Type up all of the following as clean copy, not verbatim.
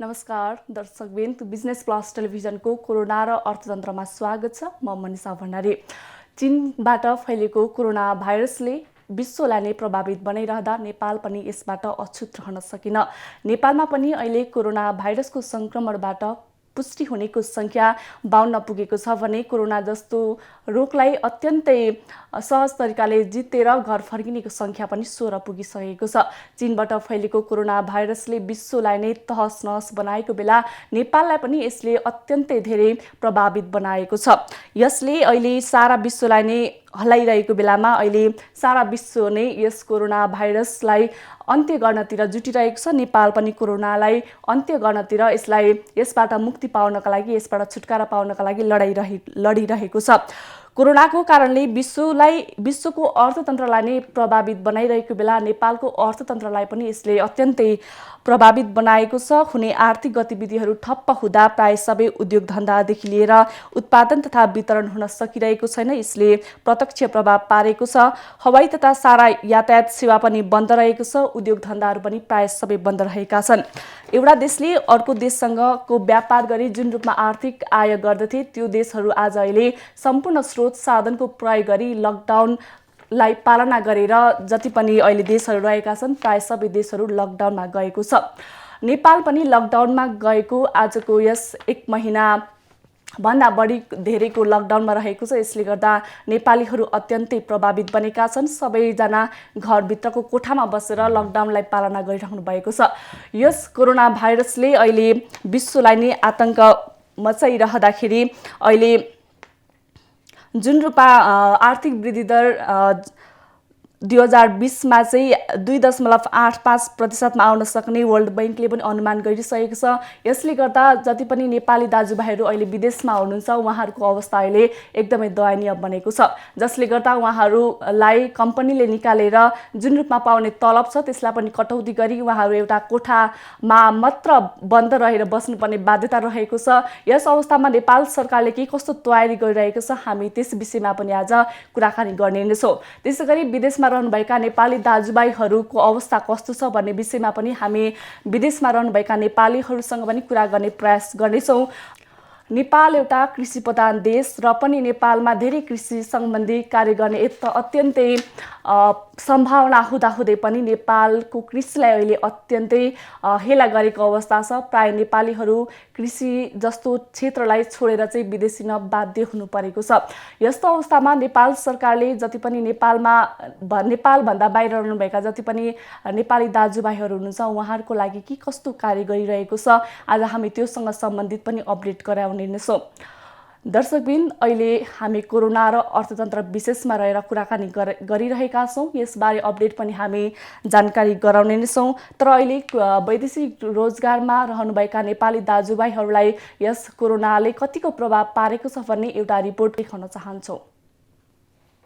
नमस्कार दर्शकबिन, business plus टेलिभिजनको कोरोना र अर्थतन्त्रमा स्वागत छ। म मनिषा भण्डारी। चीनबाट फैलेको कोरोना भाइरसले विश्वलाई नै प्रभावित बनाइरहँदा नेपाल पनि यसबाट अछुत रहन सकिन। नेपालमा पनि अहिले कोरोना भाइरसको संक्रमणबाट पुष्टि हुनेको संख्या 52 पुगेको छ भने कोरोना जस्तो रोगलाई अत्यन्तै सहज तरिकाले जितेर घर फर्किनेको संख्या पनि 16 पुगिसकेको छ। चीनबाट फैलेको कोरोना भाइरसले विश्वलाई नै तहस नहस बनाएको बेला नेपाललाई पनि यसले अत्यन्तै धेरै प्रभावित बनाएको छ। यसले अहिले सारा विश्वलाई नै हल्लाइरहेको बेलामा अहिले सारा विश्व नै यस कोरोना भाइरसलाई अन्त्य गर्नतिर जुटिरहेको छ। नेपाल पनि कोरोनालाई अन्त्य गर्नतिर यसबाट मुक्ति पाउनका लागि, यसबाट छुटकारा पाउनका लागि लडिरहेको छ। कोरोनाको कारणले विश्वको अर्थतन्त्रलाई नै प्रभावित बनाइरहेको बेला नेपालको अर्थतन्त्रलाई पनि यसले अत्यन्तै प्रभावित बनाएको छ। हुने आर्थिक गतिविधिहरू ठप्प हुँदा प्राय सबै उद्योग धन्दादेखि लिएर उत्पादन तथा वितरण हुन सकिरहेको छैन। यसले प्रत्यक्ष प्रभाव पारेको छ। हवाई तथा सारा यातायात सेवा पनि बन्द रहेको छ। उद्योग धन्दाहरू पनि प्राय सबै बन्द रहेका छन्। एउटा देशले अर्को देशसँगको व्यापार गरी जुन रूपमा आर्थिक आय गर्दथे, त्यो देशहरू आज अहिले सम्पूर्ण स्रोत साधनको प्रयोग गरी लकडाउनलाई पालना गरेर जति पनि अहिले देशहरू रहेका छन् प्राय सबै देशहरू लकडाउनमा गएको छ। नेपाल पनि लकडाउनमा गएको आजको यस 1 महिना भन्दा बढी धेरैको लकडाउनमा रहेको छ। यसले गर्दा नेपालीहरू अत्यन्तै प्रभावित बनेका छन्। सबैजना घरभित्रको कोठामा बसेर लकडाउनलाई पालना गरिरहनु भएको छ। यस कोरोना भाइरसले अहिले विश्वलाई नै आतंक मचाइरहँदाखेरि अहिले जुन रूपमा आर्थिक वृद्धि दर 2020 मा चाहिँ 2.85% आउन सक्ने वर्ल्ड बैंकले पनि अनुमान गरिसकेको छ। यसले गर्दा जति पनि नेपाली दाजुभाइहरू अहिले विदेशमा हुनुहुन्छ उहाँहरूको अवस्था अहिले एकदमै दयनीय बनेको छ। जसले गर्दा उहाँहरूलाई कम्पनीले निकालेर जुन रूपमा पाउने तलब छ त्यसलाई पनि कटौती गरी उहाँहरू एउटा कोठामा मात्र बन्द रहेर बस्नुपर्ने बाध्यता रहेको छ। यस अवस्थामा नेपाल सरकारले के कस्तो तयारी गरिरहेको छ, हामी त्यस विषयमा पनि आज कुराकानी गर्ने नै छौँ। त्यसैगरी विदेशमा रहनुभएका नेपाली दाजुभाइहरूको अवस्था कस्तो छ भन्ने विषयमा पनि हामी विदेशमा रहनुभएका नेपालीहरूसँग पनि कुरा गर्ने प्रयास गर्नेछौँ। नेपाल एउटा कृषि प्रधान देश र पनि नेपालमा धेरै कृषि सम्बन्धी कार्य गर्ने अत्यन्तै सम्भावना हुँदाहुँदै पनि नेपालको कृषिलाई अहिले अत्यन्तै हेला गरेको अवस्था छ। प्राय नेपालीहरू कृषि जस्तो क्षेत्रलाई छोडेर चाहिँ विदेशिन बाध्य हुनु परेको छ। यस्तो अवस्थामा नेपाल सरकारले जति पनि नेपालभन्दा बाहिर रहनुभएका जति पनि नेपाली दाजुभाइहरू हुनुहुन्छ उहाँहरूको लागि के कस्तो कार्य गरिरहेको छ, आज हामी त्योसँग सम्बन्धित पनि अपडेट गराउने नै छौँ। दर्शकबिन, अहिले हामी कोरोना र अर्थतन्त्र विशेषमा रहेर कुराकानी गरिरहेका छौँ। यसबारे अपडेट पनि हामी जानकारी गराउने नै छौँ। तर अहिले वैदेशिक रोजगारमा रहनुभएका नेपाली दाजुभाइहरूलाई यस कोरोनाले कतिको प्रभाव पारेको छ भन्ने एउटा रिपोर्ट देखाउन चाहन्छौँ।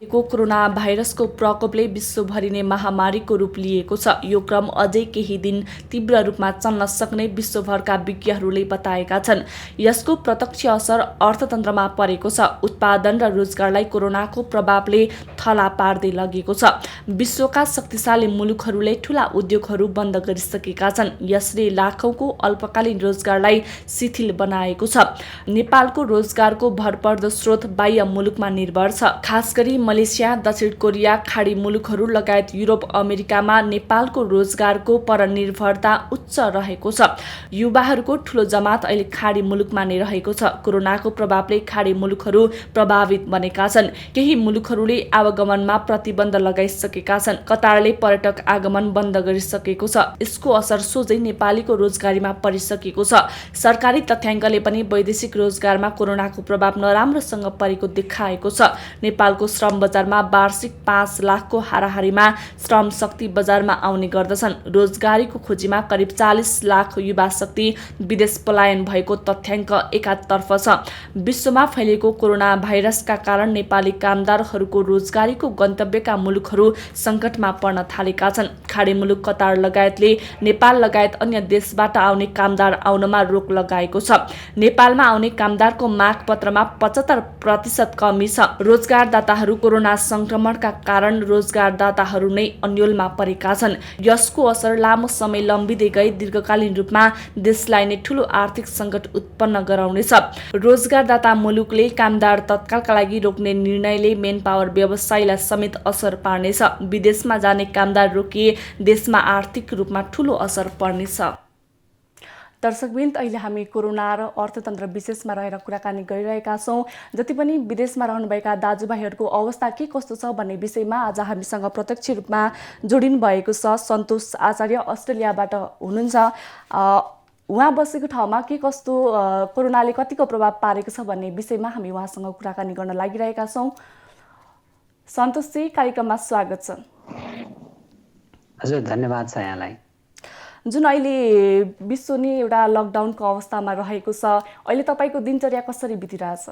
कोरोना भाइरसको प्रकोपले विश्वभरि नै महामारीको रूप लिएको छ। यो क्रम अझै केही दिन तीव्र रूपमा चल्न सक्ने विश्वभरका विज्ञहरूले बताएका छन्। यसको प्रत्यक्ष असर अर्थतन्त्रमा परेको छ। उत्पादन र रोजगारलाई कोरोनाको प्रभावले थला पार्दै लगेको छ। विश्वका शक्तिशाली मुलुकहरूले ठूला उद्योगहरू बन्द गरिसकेका छन्। यसले लाखौंको अल्पकालीन रोजगारलाई शिथिल बनाएको छ। नेपालको रोजगारको भरपर्दो स्रोत बाह्य मुलुकमा निर्भर छ। खास गरी मलेसिया, दक्षिण कोरिया, खाडी मुलुकहरू लगायत युरोप, अमेरिकामा नेपालको रोजगारको परनिर्भरता उच्च रहेको छ। युवाहरूको ठूलो जमात अहिले खाडी मुलुकमा नै रहेको छ। कोरोनाको प्रभावले खाडी मुलुकहरू प्रभावित बनेका छन्। केही मुलुकहरूले आवागमनमा प्रतिबन्ध लगाइसकेका छन्। कतारले पर्यटक आगमन बन्द गरिसकेको छ। यसको असर सोझै नेपालीको रोजगारीमा परिसकेको छ। सरकारी तथ्याङ्कले पनि वैदेशिक रोजगारमा कोरोनाको प्रभाव नराम्रोसँग परेको देखाएको छ। नेपालको श्रम बजारमा वार्षिक 5 लाखको हाराहारीमा श्रम शक्ति बजारमा आउने गर्दछन्। रोजगारीको खोजीमा करिब 40 लाख युवा शक्ति विदेश पलायन भएको तथ्याङ्क एकातर्फ छ। विश्वमा फैलिएको कोरोना भाइरसका कारण नेपाली कामदारहरूको रोजगारीको गन्तव्यका मुलुकहरू सङ्कटमा पर्न थालेका छन्। खाडी मुलुक कतार लगायतले नेपाल लगायत अन्य देशबाट आउने कामदार आउनमा रोक लगाएको छ। नेपालमा आउने कामदारको माग पत्रमा 75% कमी छ। रोजगारदाताहरूको कोरोना संक्रमणका कारण रोजगारदाताहरू नै अन्योलमा परेका छन्। यसको असर लामो समय लम्बिँदै गई दीर्घकालीन रूपमा देशलाई नै ठूलो आर्थिक सङ्कट उत्पन्न गराउनेछ। रोजगारदाता मुलुकले कामदार तत्कालका लागि रोक्ने निर्णयले मेन पावर व्यवसायलाई समेत असर पार्नेछ। विदेशमा जाने कामदार रोकिए देशमा आर्थिक रूपमा ठूलो असर पर्नेछ। दर्शकवृन्द, अहिले हामी कोरोना र अर्थतन्त्र विशेषमा रहेर कुराकानी गरिरहेका छौँ। जति पनि विदेशमा रहनुभएका दाजुभाइहरूको अवस्था के कस्तो छ भन्ने विषयमा आज हामीसँग प्रत्यक्ष रूपमा जोडिनु भएको छ सन्तोष आचार्य, अस्ट्रेलियाबाट हुनुहुन्छ। उहाँ बसेको ठाउँमा के कस्तो कोरोनाले कतिको प्रभाव पारेको छ भन्ने विषयमा हामी उहाँसँग कुराकानी गर्न लागिरहेका छौँ। सन्तोषजी, कार्यक्रममा स्वागत छ। हजुर, धन्यवाद छ यहाँलाई। जुन अहिले विश्व नै एउटा लकडाउनको अवस्थामा रहेको छ, अहिले तपाईँको दिनचर्या कसरी बितिरहेछ?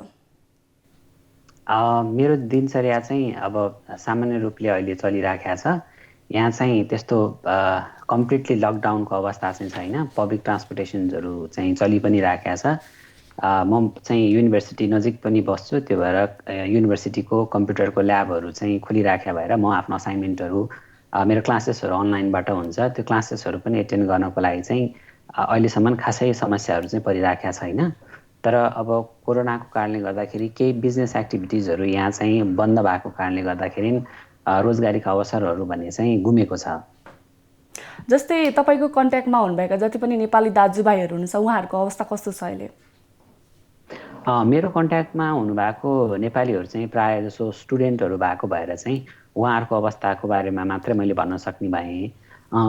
मेरो दिनचर्या चाहिँ अब सामान्य रूपले अहिले चलिराखेको छ। यहाँ चाहिँ त्यस्तो कम्प्लिटली लकडाउनको अवस्था चाहिँ छैन। पब्लिक ट्रान्सपोर्टेसन्सहरू चाहिँ चलि पनि राखेको छ। म चाहिँ युनिभर्सिटी नजिक पनि बस्छु, त्यो भएर युनिभर्सिटीको कम्प्युटरको ल्याबहरू चाहिँ खोलिराखेको भएर म आफ्नो असाइनमेन्टहरू, मेरो क्लासेसहरू अनलाइनबाट हुन्छ, त्यो क्लासेसहरू पनि एटेन्ड गर्नको लागि चाहिँ अहिलेसम्म खासै समस्याहरू चाहिँ परिराखेका छैन। तर अब कोरोनाको कारणले गर्दाखेरि केही बिजनेस एक्टिभिटिजहरू यहाँ चाहिँ बन्द भएको कारणले गर्दाखेरि रोजगारीका अवसरहरू भन्ने चाहिँ गुमेको छ। जस्तै तपाईँको कन्ट्याक्टमा हुनुभएका जति पनि नेपाली दाजुभाइहरू हुनुहुन्छ, उहाँहरूको अवस्था कस्तो छ अहिले? मेरो कन्ट्याक्टमा हुनुभएको नेपालीहरू चाहिँ प्रायः जसो स्टुडेन्टहरू भएको भएर चाहिँ उहाँहरूको अवस्थाको बारेमा मात्रै मैले भन्न सक्ने भएँ।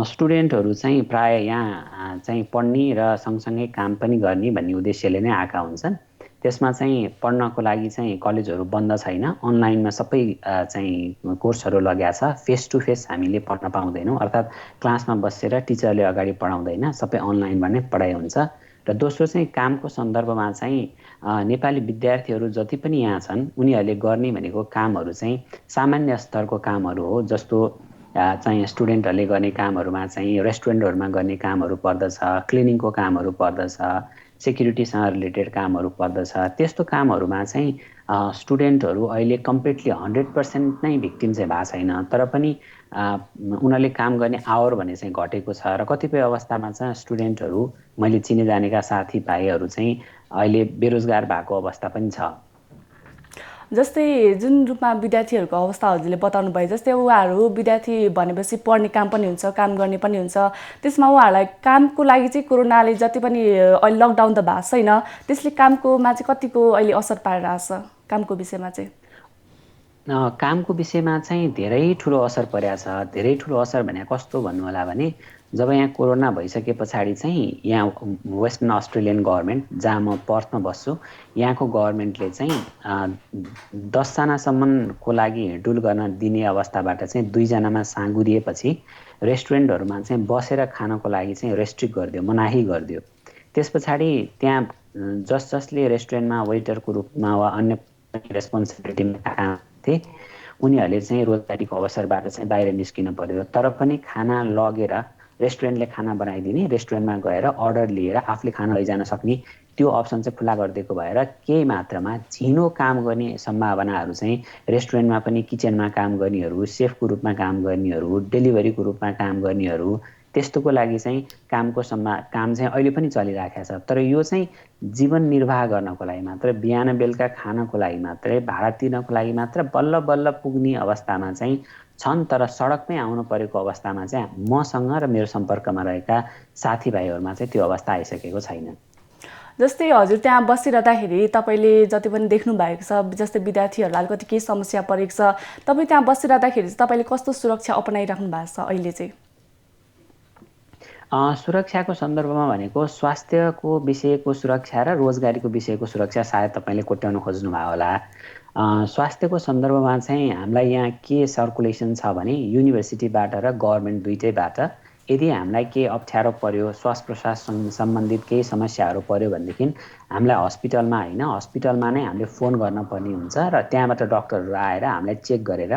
स्टुडेन्टहरू चाहिँ प्रायः यहाँ चाहिँ पढ्ने र सँगसँगै काम पनि गर्ने भन्ने उद्देश्यले नै आएका हुन्छन्। त्यसमा चाहिँ पढ्नको लागि चाहिँ कलेजहरू बन्द छैन, अनलाइनमा सबै चाहिँ कोर्सहरू लगेको छ। फेस टु फेस हामीले पढ्न पाउँदैनौँ, अर्थात् क्लासमा बसेर टिचरले अगाडि पढाउँदैन, सबै अनलाइनमा नै पढाइ हुन्छ। र दोस्रो चाहिँ कामको सन्दर्भमा चाहिँ नेपाली विद्यार्थीहरू जति पनि यहाँ छन् उनीहरूले गर्ने भनेको कामहरू चाहिँ सामान्य स्तरको कामहरू हो। जस्तो चाहिँ स्टुडेन्टहरूले गर्ने कामहरूमा चाहिँ रेस्टुरेन्टहरूमा गर्ने कामहरू पर्दछ, क्लिनिङको कामहरू पर्दछ, सेक्युरिटीसँग रिलेटेड कामहरू पर्दछ। त्यस्तो कामहरूमा चाहिँ स्टुडेन्टहरू अहिले कम्प्लिटली 100% नै भिक्टिम चाहिँ भएको छैन, तर पनि उनीहरूले काम गर्ने आवर भने चाहिँ घटेको छ। र कतिपय अवस्थामा चाहिँ स्टुडेन्टहरू, मैले चिने जानेका साथीभाइहरू चाहिँ अहिले बेरोजगार भएको अवस्था पनि छ। जस्तै जुन रूपमा विद्यार्थीहरूको अवस्था हजुरले बताउनु भयो, जस्तै उहाँहरू विद्यार्थी भनेपछि पढ्ने काम पनि हुन्छ, काम गर्ने पनि हुन्छ, त्यसमा उहाँहरूलाई कामको लागि चाहिँ कोरोनाले जति पनि अहिले लकडाउन त भएको छैन, त्यसले कामकोमा चाहिँ कतिको अहिले असर पारिरहेछ? कामको विषयमा चाहिँ कामको विषयमा चाहिँ धेरै ठुलो असर परेको छ। धेरै ठुलो असर भने कस्तो भन्नु होला भने, जब यहाँ कोरोना भइसके पछाडि चाहिँ यहाँ वेस्टर्न अस्ट्रेलियन गभर्मेन्ट, जहाँ म पर्थमा बस्छु, यहाँको गभर्मेन्टले चाहिँ 10 जनासम्मको लागि हिँडडुल गर्न दिने अवस्थाबाट चाहिँ 2 जनामा साँगुरिएपछि रेस्टुरेन्टहरूमा चाहिँ बसेर खानको लागि चाहिँ रेस्ट्रिक्ट गरिदियो, मनाही गरिदियो। त्यस पछाडि त्यहाँ जसले रेस्टुरेन्टमा वेटरको रूपमा वा अन्य रेस्पोन्सिबिलिटीमा काम थिए उनीहरूले चाहिँ रोजगारीको अवसरबाट चाहिँ बाहिर निस्किनु पर्यो। तर पनि खाना लगेर रेस्टुरेन्टले खाना बनाइदिने, रेस्टुरेन्टमा गएर अर्डर लिएर आफूले खाना लैजान सक्ने त्यो अप्सन चाहिँ खुला गरिदिएको भएर केही मात्रामा झिनो काम गर्ने सम्भावनाहरू चाहिँ रेस्टुरेन्टमा पनि किचनमा काम गर्नेहरू, सेफको रूपमा काम गर्नेहरू, डेलिभरीको रूपमा काम गर्नेहरू, त्यस्तोको लागि चाहिँ काम चाहिँ अहिले पनि चलिराखेको छ। तर यो चाहिँ जीवन निर्वाह गर्नको लागि मात्र, बिहान बेलुका खानको लागि मात्रै, भाडा तिर्नको लागि मात्र बल्ल बल्ल पुग्ने अवस्थामा चाहिँ छन्। तर सडकमै आउनु परेको अवस्थामा चाहिँ मसँग र मेरो सम्पर्कमा रहेका साथीभाइहरूमा चाहिँ त्यो अवस्था आइसकेको छैन। जस्तै हजुर त्यहाँ बसिरहँदाखेरि तपाईँले जति पनि देख्नु भएको छ, जस्तै विद्यार्थीहरूलाई अलिकति केही समस्या परेको छ, तपाईँ त्यहाँ बसिरहँदाखेरि चाहिँ तपाईँले कस्तो सुरक्षा अपनाइराख्नु भएको छ अहिले चाहिँ? सुरक्षाको सन्दर्भमा भनेको स्वास्थ्यको विषयको सुरक्षा र रोजगारीको विषयको सुरक्षा सायद तपाईँले कोट्याउन खोज्नु भयो होला। स्वास्थ्यको सन्दर्भमा चाहिँ हामीलाई यहाँ के सर्कुलेसन छ भने युनिभर्सिटीबाट र गभर्मेन्ट दुइटैबाट यदि हामीलाई केही अप्ठ्यारो पर्यो, श्वास प्रश्वास सम्बन्धित केही समस्याहरू पर्यो भनेदेखि हामीलाई हस्पिटलमा होइन, हस्पिटलमा नै हामीले फोन गर्न पर्ने हुन्छ र त्यहाँबाट डक्टरहरू आएर हामीलाई चेक गरेर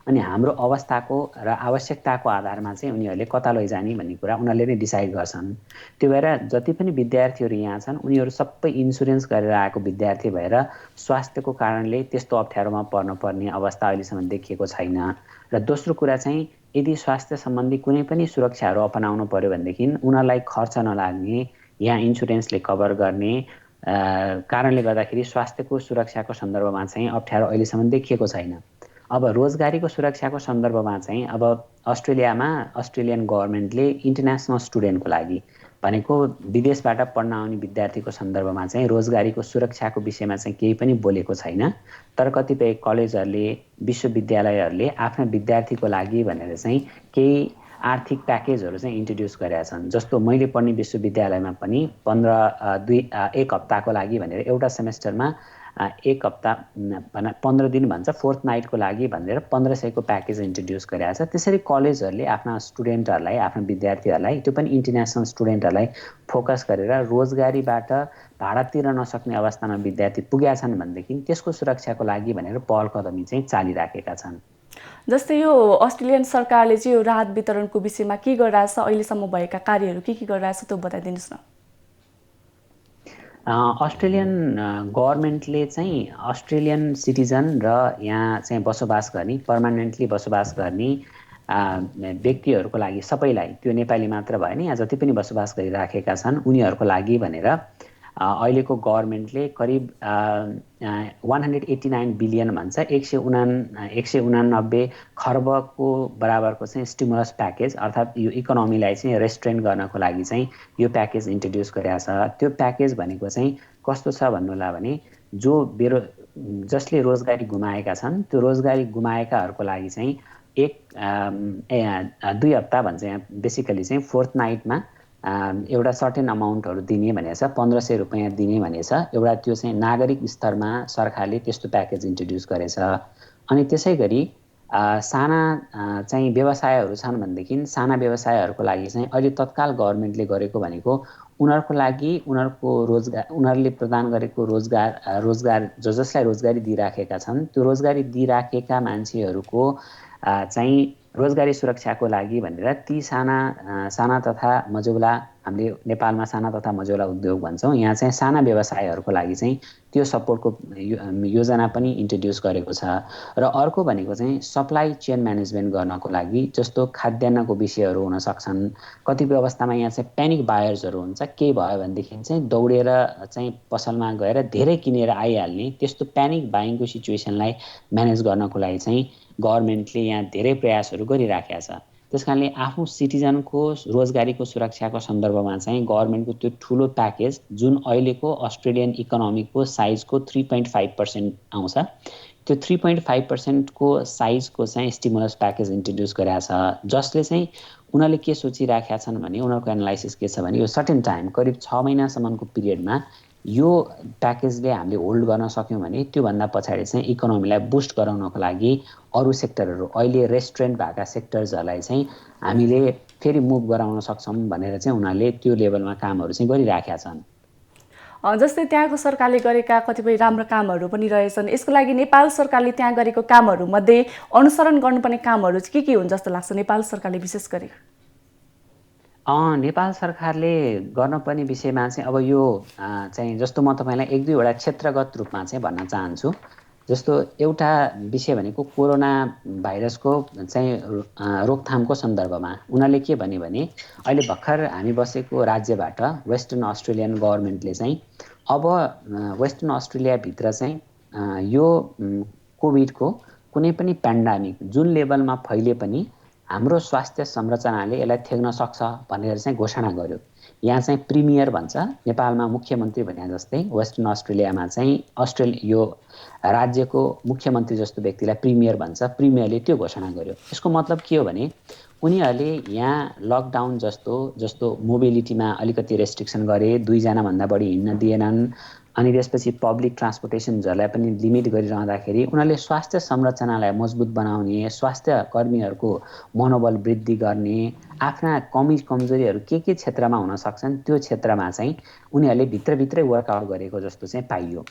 अनि हाम्रो अवस्थाको र आवश्यकताको आधारमा चाहिँ उनीहरूले कता लैजाने भन्ने कुरा उनीहरूले नै डिसाइड गर्छन्। त्यो भएर जति पनि विद्यार्थीहरू यहाँ छन् उनीहरू सबै इन्सुरेन्स गरेर आएको विद्यार्थी भएर स्वास्थ्यको कारणले त्यस्तो अप्ठ्यारोमा पर्नुपर्ने अवस्था अहिलेसम्म देखिएको छैन। र दोस्रो कुरा चाहिँ यदि स्वास्थ्य सम्बन्धी कुनै पनि सुरक्षाहरू अपनाउनु पर्यो भनेदेखि उनीहरूलाई खर्च नलाग्ने, यहाँ इन्सुरेन्सले कभर गर्ने कारणले गर्दाखेरि स्वास्थ्यको सुरक्षाको सन्दर्भमा चाहिँ अप्ठ्यारो अहिलेसम्म देखिएको छैन। अब रोजगारीको सुरक्षाको सन्दर्भमा चाहिँ अब अस्ट्रेलियन गभर्मेन्टले इन्टरनेसनल स्टुडेन्टको लागि भनेको विदेशबाट पढ्न आउने विद्यार्थीको सन्दर्भमा चाहिँ रोजगारीको सुरक्षाको विषयमा चाहिँ केही पनि बोलेको छैन। तर कतिपय कलेजहरूले, विश्वविद्यालयहरूले आफ्ना विद्यार्थीको लागि भनेर चाहिँ केही आर्थिक प्याकेजहरू चाहिँ इन्ट्रोड्युस गरेका छन्। जस्तो मैले पढ्ने विश्वविद्यालयमा पनि 1 हप्ताको लागि भनेर एउटा सेमेस्टरमा 1 हप्ता 15 दिन भन्छ, फोर्थ नाइटको लागि भनेर 1500 को प्याकेज इन्ट्रोड्युस गरेका छ। त्यसरी कलेजहरूले आफ्ना स्टुडेन्टहरूलाई, आफ्ना विद्यार्थीहरूलाई, त्यो पनि इन्टरनेसनल स्टुडेन्टहरूलाई फोकस गरेर रोजगारीबाट भाडा तिर्न नसक्ने अवस्थामा विद्यार्थी पुगेका छन् भनेदेखि त्यसको सुरक्षाको लागि भनेर पहल कदमी चाहिँ चालिराखेका छन्। जस्तै यो अस्ट्रेलियन सरकारले चाहिँ यो राहत वितरणको विषयमा के गरिरहेछ, अहिलेसम्म भएका कार्यहरू के गरिरहेछ त्यो बताइदिनुहोस् न। अस्ट्रेलियन गभर्मेन्टले चाहिँ अस्ट्रेलियन सिटिजन र यहाँ चाहिँ बसोबास गर्ने, पर्मानेन्टली बसोबास गर्ने व्यक्तिहरूको लागि सबैलाई, त्यो नेपाली मात्र भएन, यहाँ जति पनि बसोबास गरिराखेका छन् उनीहरूको लागि भनेर अहिलेको गभर्मेन्टले करिब 189 बिलियन भन्छ, 189 खर्बको बराबरको चाहिँ स्टिमुलस प्याकेज, अर्थात् यो इकोनोमीलाई चाहिँ रेस्ट्रेन्ट गर्नको लागि चाहिँ यो प्याकेज इन्ट्रोड्युस गरेका छ। त्यो प्याकेज भनेको चाहिँ कस्तो छ भन्नुला भने जसले रोजगारी गुमाएका छन् त्यो रोजगारी गुमाएकाहरूको लागि चाहिँ 2 हप्ता भन्छ, यहाँ बेसिकली चाहिँ फोर्थ नाइटमा एउटा सर्टेन अमाउन्टहरू दिने भनेको छ, 1500 रुपियाँ दिने भनेको छ। एउटा त्यो चाहिँ नागरिक स्तरमा सरकारले त्यस्तो प्याकेज इन्ट्रोड्युस गरेछ। अनि त्यसै गरी साना चाहिँ व्यवसायहरू छन् भनेदेखि साना व्यवसायहरूको लागि चाहिँ अहिले तत्काल गभर्मेन्टले गरेको भनेको उनीहरूको लागि उनीहरूले प्रदान गरेको रोजगार जसलाई रोजगारी दिइराखेका छन् त्यो रोजगारी दिइराखेका मान्छेहरूको चाहिँ रोजगारी सुरक्षाको लागि भनेर ती साना तथा मझौला, हामीले नेपालमा साना तथा मझौला उद्योग भन्छौँ, यहाँ चाहिँ साना व्यवसायहरूको लागि चाहिँ त्यो सपोर्टको योजना पनि इन्ट्रोड्युस गरेको छ। र अर्को भनेको चाहिँ सप्लाई चेन म्यानेजमेन्ट गर्नको लागि, जस्तो खाद्यान्नको विषयहरू हुन सक्छन्। कतिपय अवस्थामा यहाँ चाहिँ प्यानिक बायर्सहरू हुन्छ, केही भयो भनेदेखि चाहिँ दौडेर चाहिँ पसलमा गएर धेरै किनेर आइहाल्ने, त्यस्तो प्यानिक बाइङको सिचुएसनलाई म्यानेज गर्नको लागि चाहिँ गभर्मेन्टले यहाँ धेरै प्रयासहरू गरिराखेका छ। त्यसकारणले आफ्नो सिटिजनको रोजगारीको सुरक्षाको सन्दर्भमा चाहिँ गभर्मेन्टको त्यो ठुलो प्याकेज जुन अहिलेको अस्ट्रेलियन इकोनोमीको साइजको 3.5% आउँछ, त्यो 3.5% को साइजको चाहिँ स्टिमुलस प्याकेज इन्ट्रोड्युस गरेका छ। जसले चाहिँ उनीहरूले के सोचिराखेका छन् भने उनीहरूको एनालाइसिस के छ भने यो सर्टेन टाइम करिब 6 महिनासम्मको पिरियडमा यो प्याकेजले हामीले होल्ड गर्न सक्यौँ भने त्योभन्दा पछाडि चाहिँ इकोनोमीलाई बुस्ट गराउनको लागि अरू सेक्टरहरू, अहिले रेस्टुरेन्ट भएका सेक्टर्सहरूलाई चाहिँ हामीले फेरि मुभ गराउन सक्छौँ भनेर चाहिँ उनीहरूले त्यो लेभलमा कामहरू चाहिँ गरिराखेका छन्। जस्तै त्यहाँको सरकारले गरेका कतिपय राम्रो कामहरू पनि रहेछन्। यसको लागि नेपाल सरकारले त्यहाँ गरेको कामहरूमध्ये अनुसरण गर्नुपर्ने कामहरू चाहिँ के हुन् जस्तो लाग्छ नेपाल सरकारले विशेष गरी? नेपाल सरकारले गर्नुपर्ने विषयमा चाहिँ अब यो चाहिँ जस्तो म तपाईँलाई 1-2 क्षेत्रगत रूपमा चाहिँ भन्न चाहन्छु। जस्तो एउटा विषय भनेको कोरोना भाइरसको चाहिँ रोकथामको सन्दर्भमा उनीहरूले के भन्यो भने अहिले भर्खर हामी बसेको राज्यबाट वेस्टर्न अस्ट्रेलियन गभर्मेन्टले चाहिँ अब वेस्टर्न अस्ट्रेलियाभित्र चाहिँ यो कोभिडको कुनै पनि पेन्डामिक जुन लेभलमा फैले पनि हाम्रो स्वास्थ्य संरचनाले यसलाई थ्याक्न सक्छ भनेर चाहिँ घोषणा गर्यो। यहाँ चाहिँ प्रिमियर भन्छ, नेपालमा मुख्यमन्त्री भने जस्तै वेस्टर्न अस्ट्रेलियामा चाहिँ यो राज्यको मुख्यमन्त्री जस्तो व्यक्तिलाई प्रिमियर भन्छ। प्रिमियरले त्यो घोषणा गर्यो। यसको मतलब के हो भने उनीहरूले यहाँ लकडाउन जस्तो मोबिलिटीमा अलिकति रेस्ट्रिक्सन गरे, 2 जनाभन्दा बढी हिँड्न दिएनन्, अनि त्यसपछि पब्लिक ट्रान्सपोर्टेसनहरूलाई पनि लिमिट गरिरहँदाखेरि उनीहरूले स्वास्थ्य संरचनालाई मजबुत बनाउने, स्वास्थ्य कर्मीहरूको मनोबल वृद्धि गर्ने, आफ्ना कमजोरीहरू के क्षेत्रमा हुन सक्छन् त्यो क्षेत्रमा चाहिँ उनीहरूले भित्रभित्रै वर्कआउट गरेको जस्तो चाहिँ पाइयो।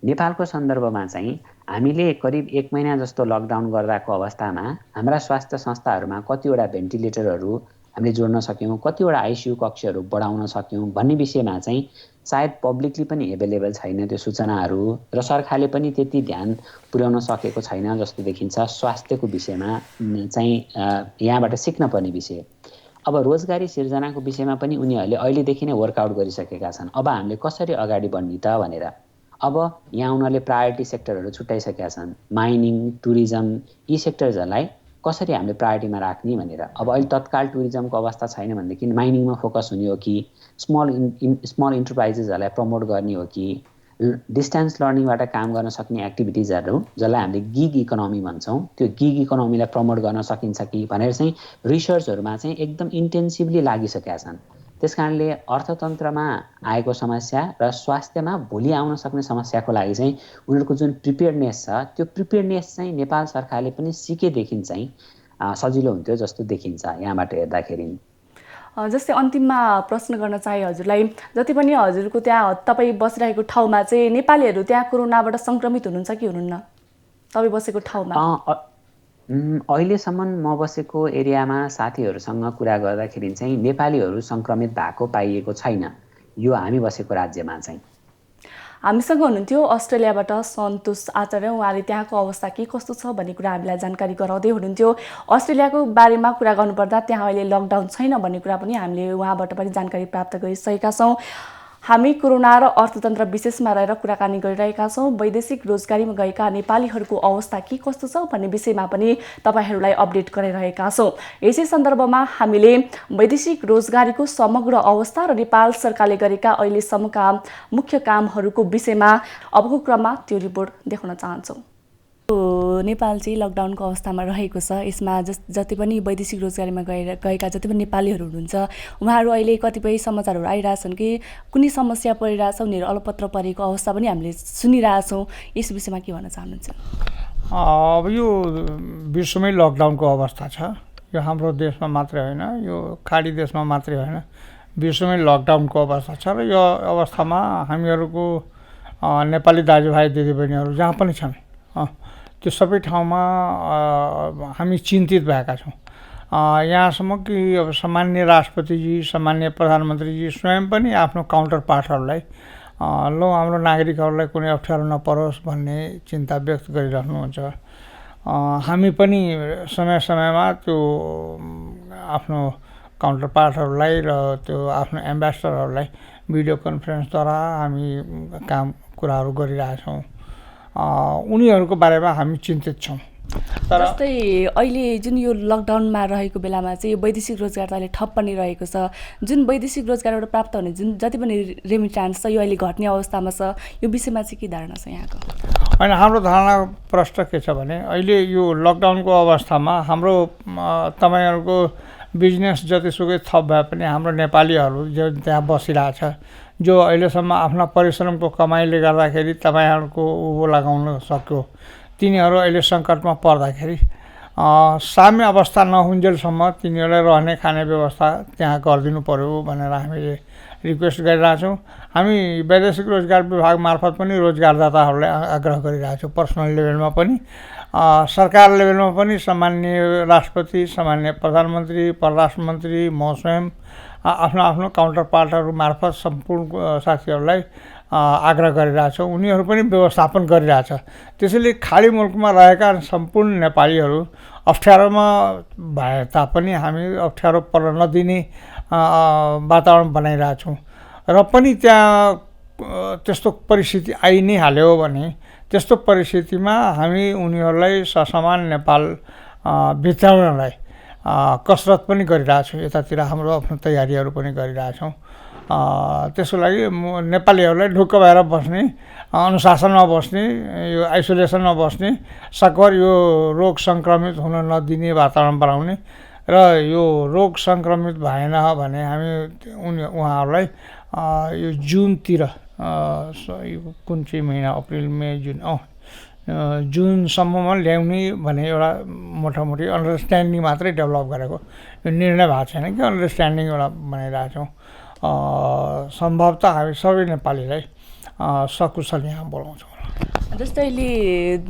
नेपालको सन्दर्भमा चाहिँ हामीले करिब 1 महिना जस्तो लकडाउन गर्दाको अवस्थामा हाम्रा स्वास्थ्य संस्थाहरूमा कतिवटा भेन्टिलेटरहरू हामीले जोड्न सक्यौँ, कतिवटा आइसियु कक्षहरू बढाउन सक्यौँ भन्ने विषयमा चाहिँ सायद पब्लिकली पनि एभाइलेबल छैन त्यो सूचनाहरू र सरकारले पनि त्यति ध्यान पुर्याउन सकेको छैन जस्तो देखिन्छ। स्वास्थ्यको विषयमा चाहिँ यहाँबाट सिक्न पर्ने विषय। अब रोजगारी सिर्जनाको विषयमा पनि उनीहरूले अहिलेदेखि नै वर्कआउट गरिसकेका छन्। अब हामीले कसरी अगाडि बढ्ने त भनेर अब यहाँ उनीहरूले प्रायोरिटी सेक्टरहरू छुट्याइसकेका छन्। माइनिङ, टुरिज्म, यी सेक्टर्सहरूलाई कसरी हामीले प्रायोरिटीमा राख्ने भनेर। अब अहिले तत्काल टुरिज्मको अवस्था छैन भनेदेखि माइनिङमा फोकस हुने हो कि स्मल इन्टरप्राइजेसहरूलाई प्रमोट गर्ने हो कि डिस्टेन्स लर्निङबाट काम गर्न सक्ने एक्टिभिटिजहरू जसलाई हामीले गिग इकोनोमी भन्छौँ त्यो गिग इकोनोमीलाई प्रमोट गर्न सकिन्छ कि भनेर चाहिँ रिसर्चहरूमा चाहिँ एकदम इन्टेन्सिभली लागिसकेका छन्। त्यस कारणले अर्थतन्त्रमा आएको समस्या र स्वास्थ्यमा भोलि आउन सक्ने समस्याको लागि चाहिँ उनीहरूको जुन प्रिपेयर्डनेस छ त्यो प्रिपेयर्डनेस चाहिँ नेपाल सरकारले पनि सिकेदेखि चाहिँ सजिलो हुन्थ्यो जस्तो देखिन्छ यहाँबाट हेर्दाखेरि। जस्तै अन्तिममा प्रश्न गर्न चाहे हजुरलाई, जति पनि हजुरको त्यहाँ तपाईँ बसिरहेको ठाउँमा चाहिँ नेपालीहरू त्यहाँ कोरोनाबाट सङ्क्रमित हुनुहुन्छ कि हुनुहुन्न तपाईँ बसेको ठाउँमा? अहिलेसम्म म बसेको एरियामा साथीहरूसँग कुरा गर्दाखेरि चाहिँ नेपालीहरू सङ्क्रमित भएको पाइएको छैन यो हामी बसेको राज्यमा चाहिँ। हामीसँग हुनुहुन्थ्यो अस्ट्रेलियाबाट सन्तोष आचार्य, उहाँले त्यहाँको अवस्था के कस्तो छ भन्ने कुरा हामीलाई जानकारी गराउँदै हुनुहुन्थ्यो। अस्ट्रेलियाको बारेमा कुरा गर्नुपर्दा त्यहाँ अहिले लकडाउन छैन भन्ने कुरा पनि हामीले उहाँबाट पनि जानकारी प्राप्त गरिसकेका छौँ। हामी कोरोना र अर्थतन्त्र विशेषमा रहेर कुराकानी गरिरहेका छौँ। वैदेशिक रोजगारीमा गएका नेपालीहरूको अवस्था के कस्तो छ भन्ने विषयमा पनि तपाईँहरूलाई अपडेट गराइरहेका छौँ। यसै सन्दर्भमा हामीले वैदेशिक रोजगारीको समग्र अवस्था र नेपाल सरकारले गरेका अहिलेसम्मका मुख्य कामहरूको विषयमा अबको क्रममा त्यो रिपोर्ट देखाउन चाहन्छौँ। नेपाल चाहिँ लकडाउनको अवस्थामा रहेको छ। यसमा जति पनि वैदेशिक रोजगारीमा गएका जति पनि नेपालीहरू हुनुहुन्छ उहाँहरू अहिले कतिपय समाचारहरू आइरहेछन् कि कुनै समस्या परिरहेछ, उनीहरू अलपत्र परेको अवस्था पनि हामीले सुनिरहेछौँ। यस विषयमा के भन्न चाहनुहुन्छ? अब यो विश्वमै लकडाउनको अवस्था छ। यो हाम्रो देशमा मात्रै होइन, यो खाडी देशमा मात्रै होइन, विश्वमै लकडाउनको अवस्था छ। र यो अवस्थामा हामीहरूको नेपाली दाजुभाइ दिदीबहिनीहरू जहाँ पनि छन् त्यो सबै ठाउँमा हामी चिन्तित भएका छौँ। यहाँसम्म कि अब सामान्य राष्ट्रपतिजी, सामान्य प्रधानमन्त्रीजी स्वयं पनि आफ्नो काउन्टर पार्टहरूलाई हाम्रो नागरिकहरूलाई कुनै अप्ठ्यारो नपरोस् भन्ने चिन्ता व्यक्त गरिराख्नुहुन्छ। हामी पनि समय समयमा त्यो आफ्नो काउन्टर पार्टहरूलाई र त्यो आफ्नो एम्बेसडरहरूलाई भिडियो कन्फरेन्सद्वारा हामी कुराहरू गरिरहेछौँ। उनीहरूको बारेमा हामी चिन्तित छौँ। जस्तै अहिले जुन यो लकडाउनमा रहेको बेलामा चाहिँ वैदेशिक रोजगार त अहिले ठप्प नै रहेको छ। जुन वैदेशिक रोजगारबाट प्राप्त हुने जुन जति पनि रेमिटान्स छ यो अहिले घट्ने अवस्थामा छ। यो विषयमा चाहिँ के धारणा छ यहाँको? होइन, हाम्रो धारणा प्रष्ट के छ भने अहिले यो लकडाउनको अवस्थामा हाम्रो तपाईँहरूको बिजनेस जतिसुकै थप भए पनि हाम्रो नेपालीहरू जो त्यहाँ बसिरहेछ, जो अहिलेसम्म आफ्ना परिश्रमको कमाइले गर्दाखेरि तपाईँहरूको उँभो लगाउन सक्यो, तिनीहरू अहिले सङ्कटमा पर्दाखेरि साम्य अवस्था नहुन्जेलसम्म तिनीहरूलाई रहने खाने व्यवस्था त्यहाँ गरिदिनु पर्यो भनेर हामीले रिक्वेस्ट गरिरहेछौँ। हामी वैदेशिक रोजगार विभाग मार्फत पनि रोजगारदाताहरूलाई आग्रह गरिरहेछौँ। पर्सनल लेभलमा पनि सरकार लेभलमा पनि सामान्य राष्ट्रपति, सामान्य प्रधानमन्त्री, परराष्ट्र मन्त्री, म स्वयं आफ्नो आफ्नो काउन्टर पार्टहरू मार्फत सम्पूर्ण साथीहरूलाई आग्रह गरिरहेछौँ। उनीहरू पनि व्यवस्थापन गरिरहेछ। त्यसैले खाडी मुलुकमा रहेका सम्पूर्ण नेपालीहरू अप्ठ्यारोमा भए तापनि हामी अप्ठ्यारो पर्न नदिने वातावरण बनाइरहेछौँ। र पनि त्यहाँ त्यस्तो परिस्थिति आइ नै हाल्यो भने त्यस्तो परिस्थितिमा हामी उनीहरूलाई ससमान नेपाल भित्राउनलाई कसरत पनि गरिरहेछौँ। यतातिर हाम्रो आफ्नो तयारीहरू पनि गरिरहेछौँ। त्यसको लागि नेपालीहरूलाई ढुक्क भएर बस्ने, अनुशासनमा बस्ने, यो आइसोलेसनमा बस्ने, सकभर यो रोग सङ्क्रमित हुन नदिने वातावरण बनाउने र यो रोग सङ्क्रमित भएन भने हामी उहाँहरूलाई यो जुनतिर यो कुन चाहिँ महिना अप्रिल मे जुन जुनसम्ममा ल्याउने भने एउटा मोटामोटी अन्डरस्ट्यान्डिङ मात्रै डेभलप गरेको यो निर्णय भएको छैन कि अन्डरस्ट्यान्डिङ एउटा बनाइरहेको छौँ सम्भवतः हामी सबै नेपालीलाई सकुशल यहाँ बोलाउँछौँ जस्तै अहिले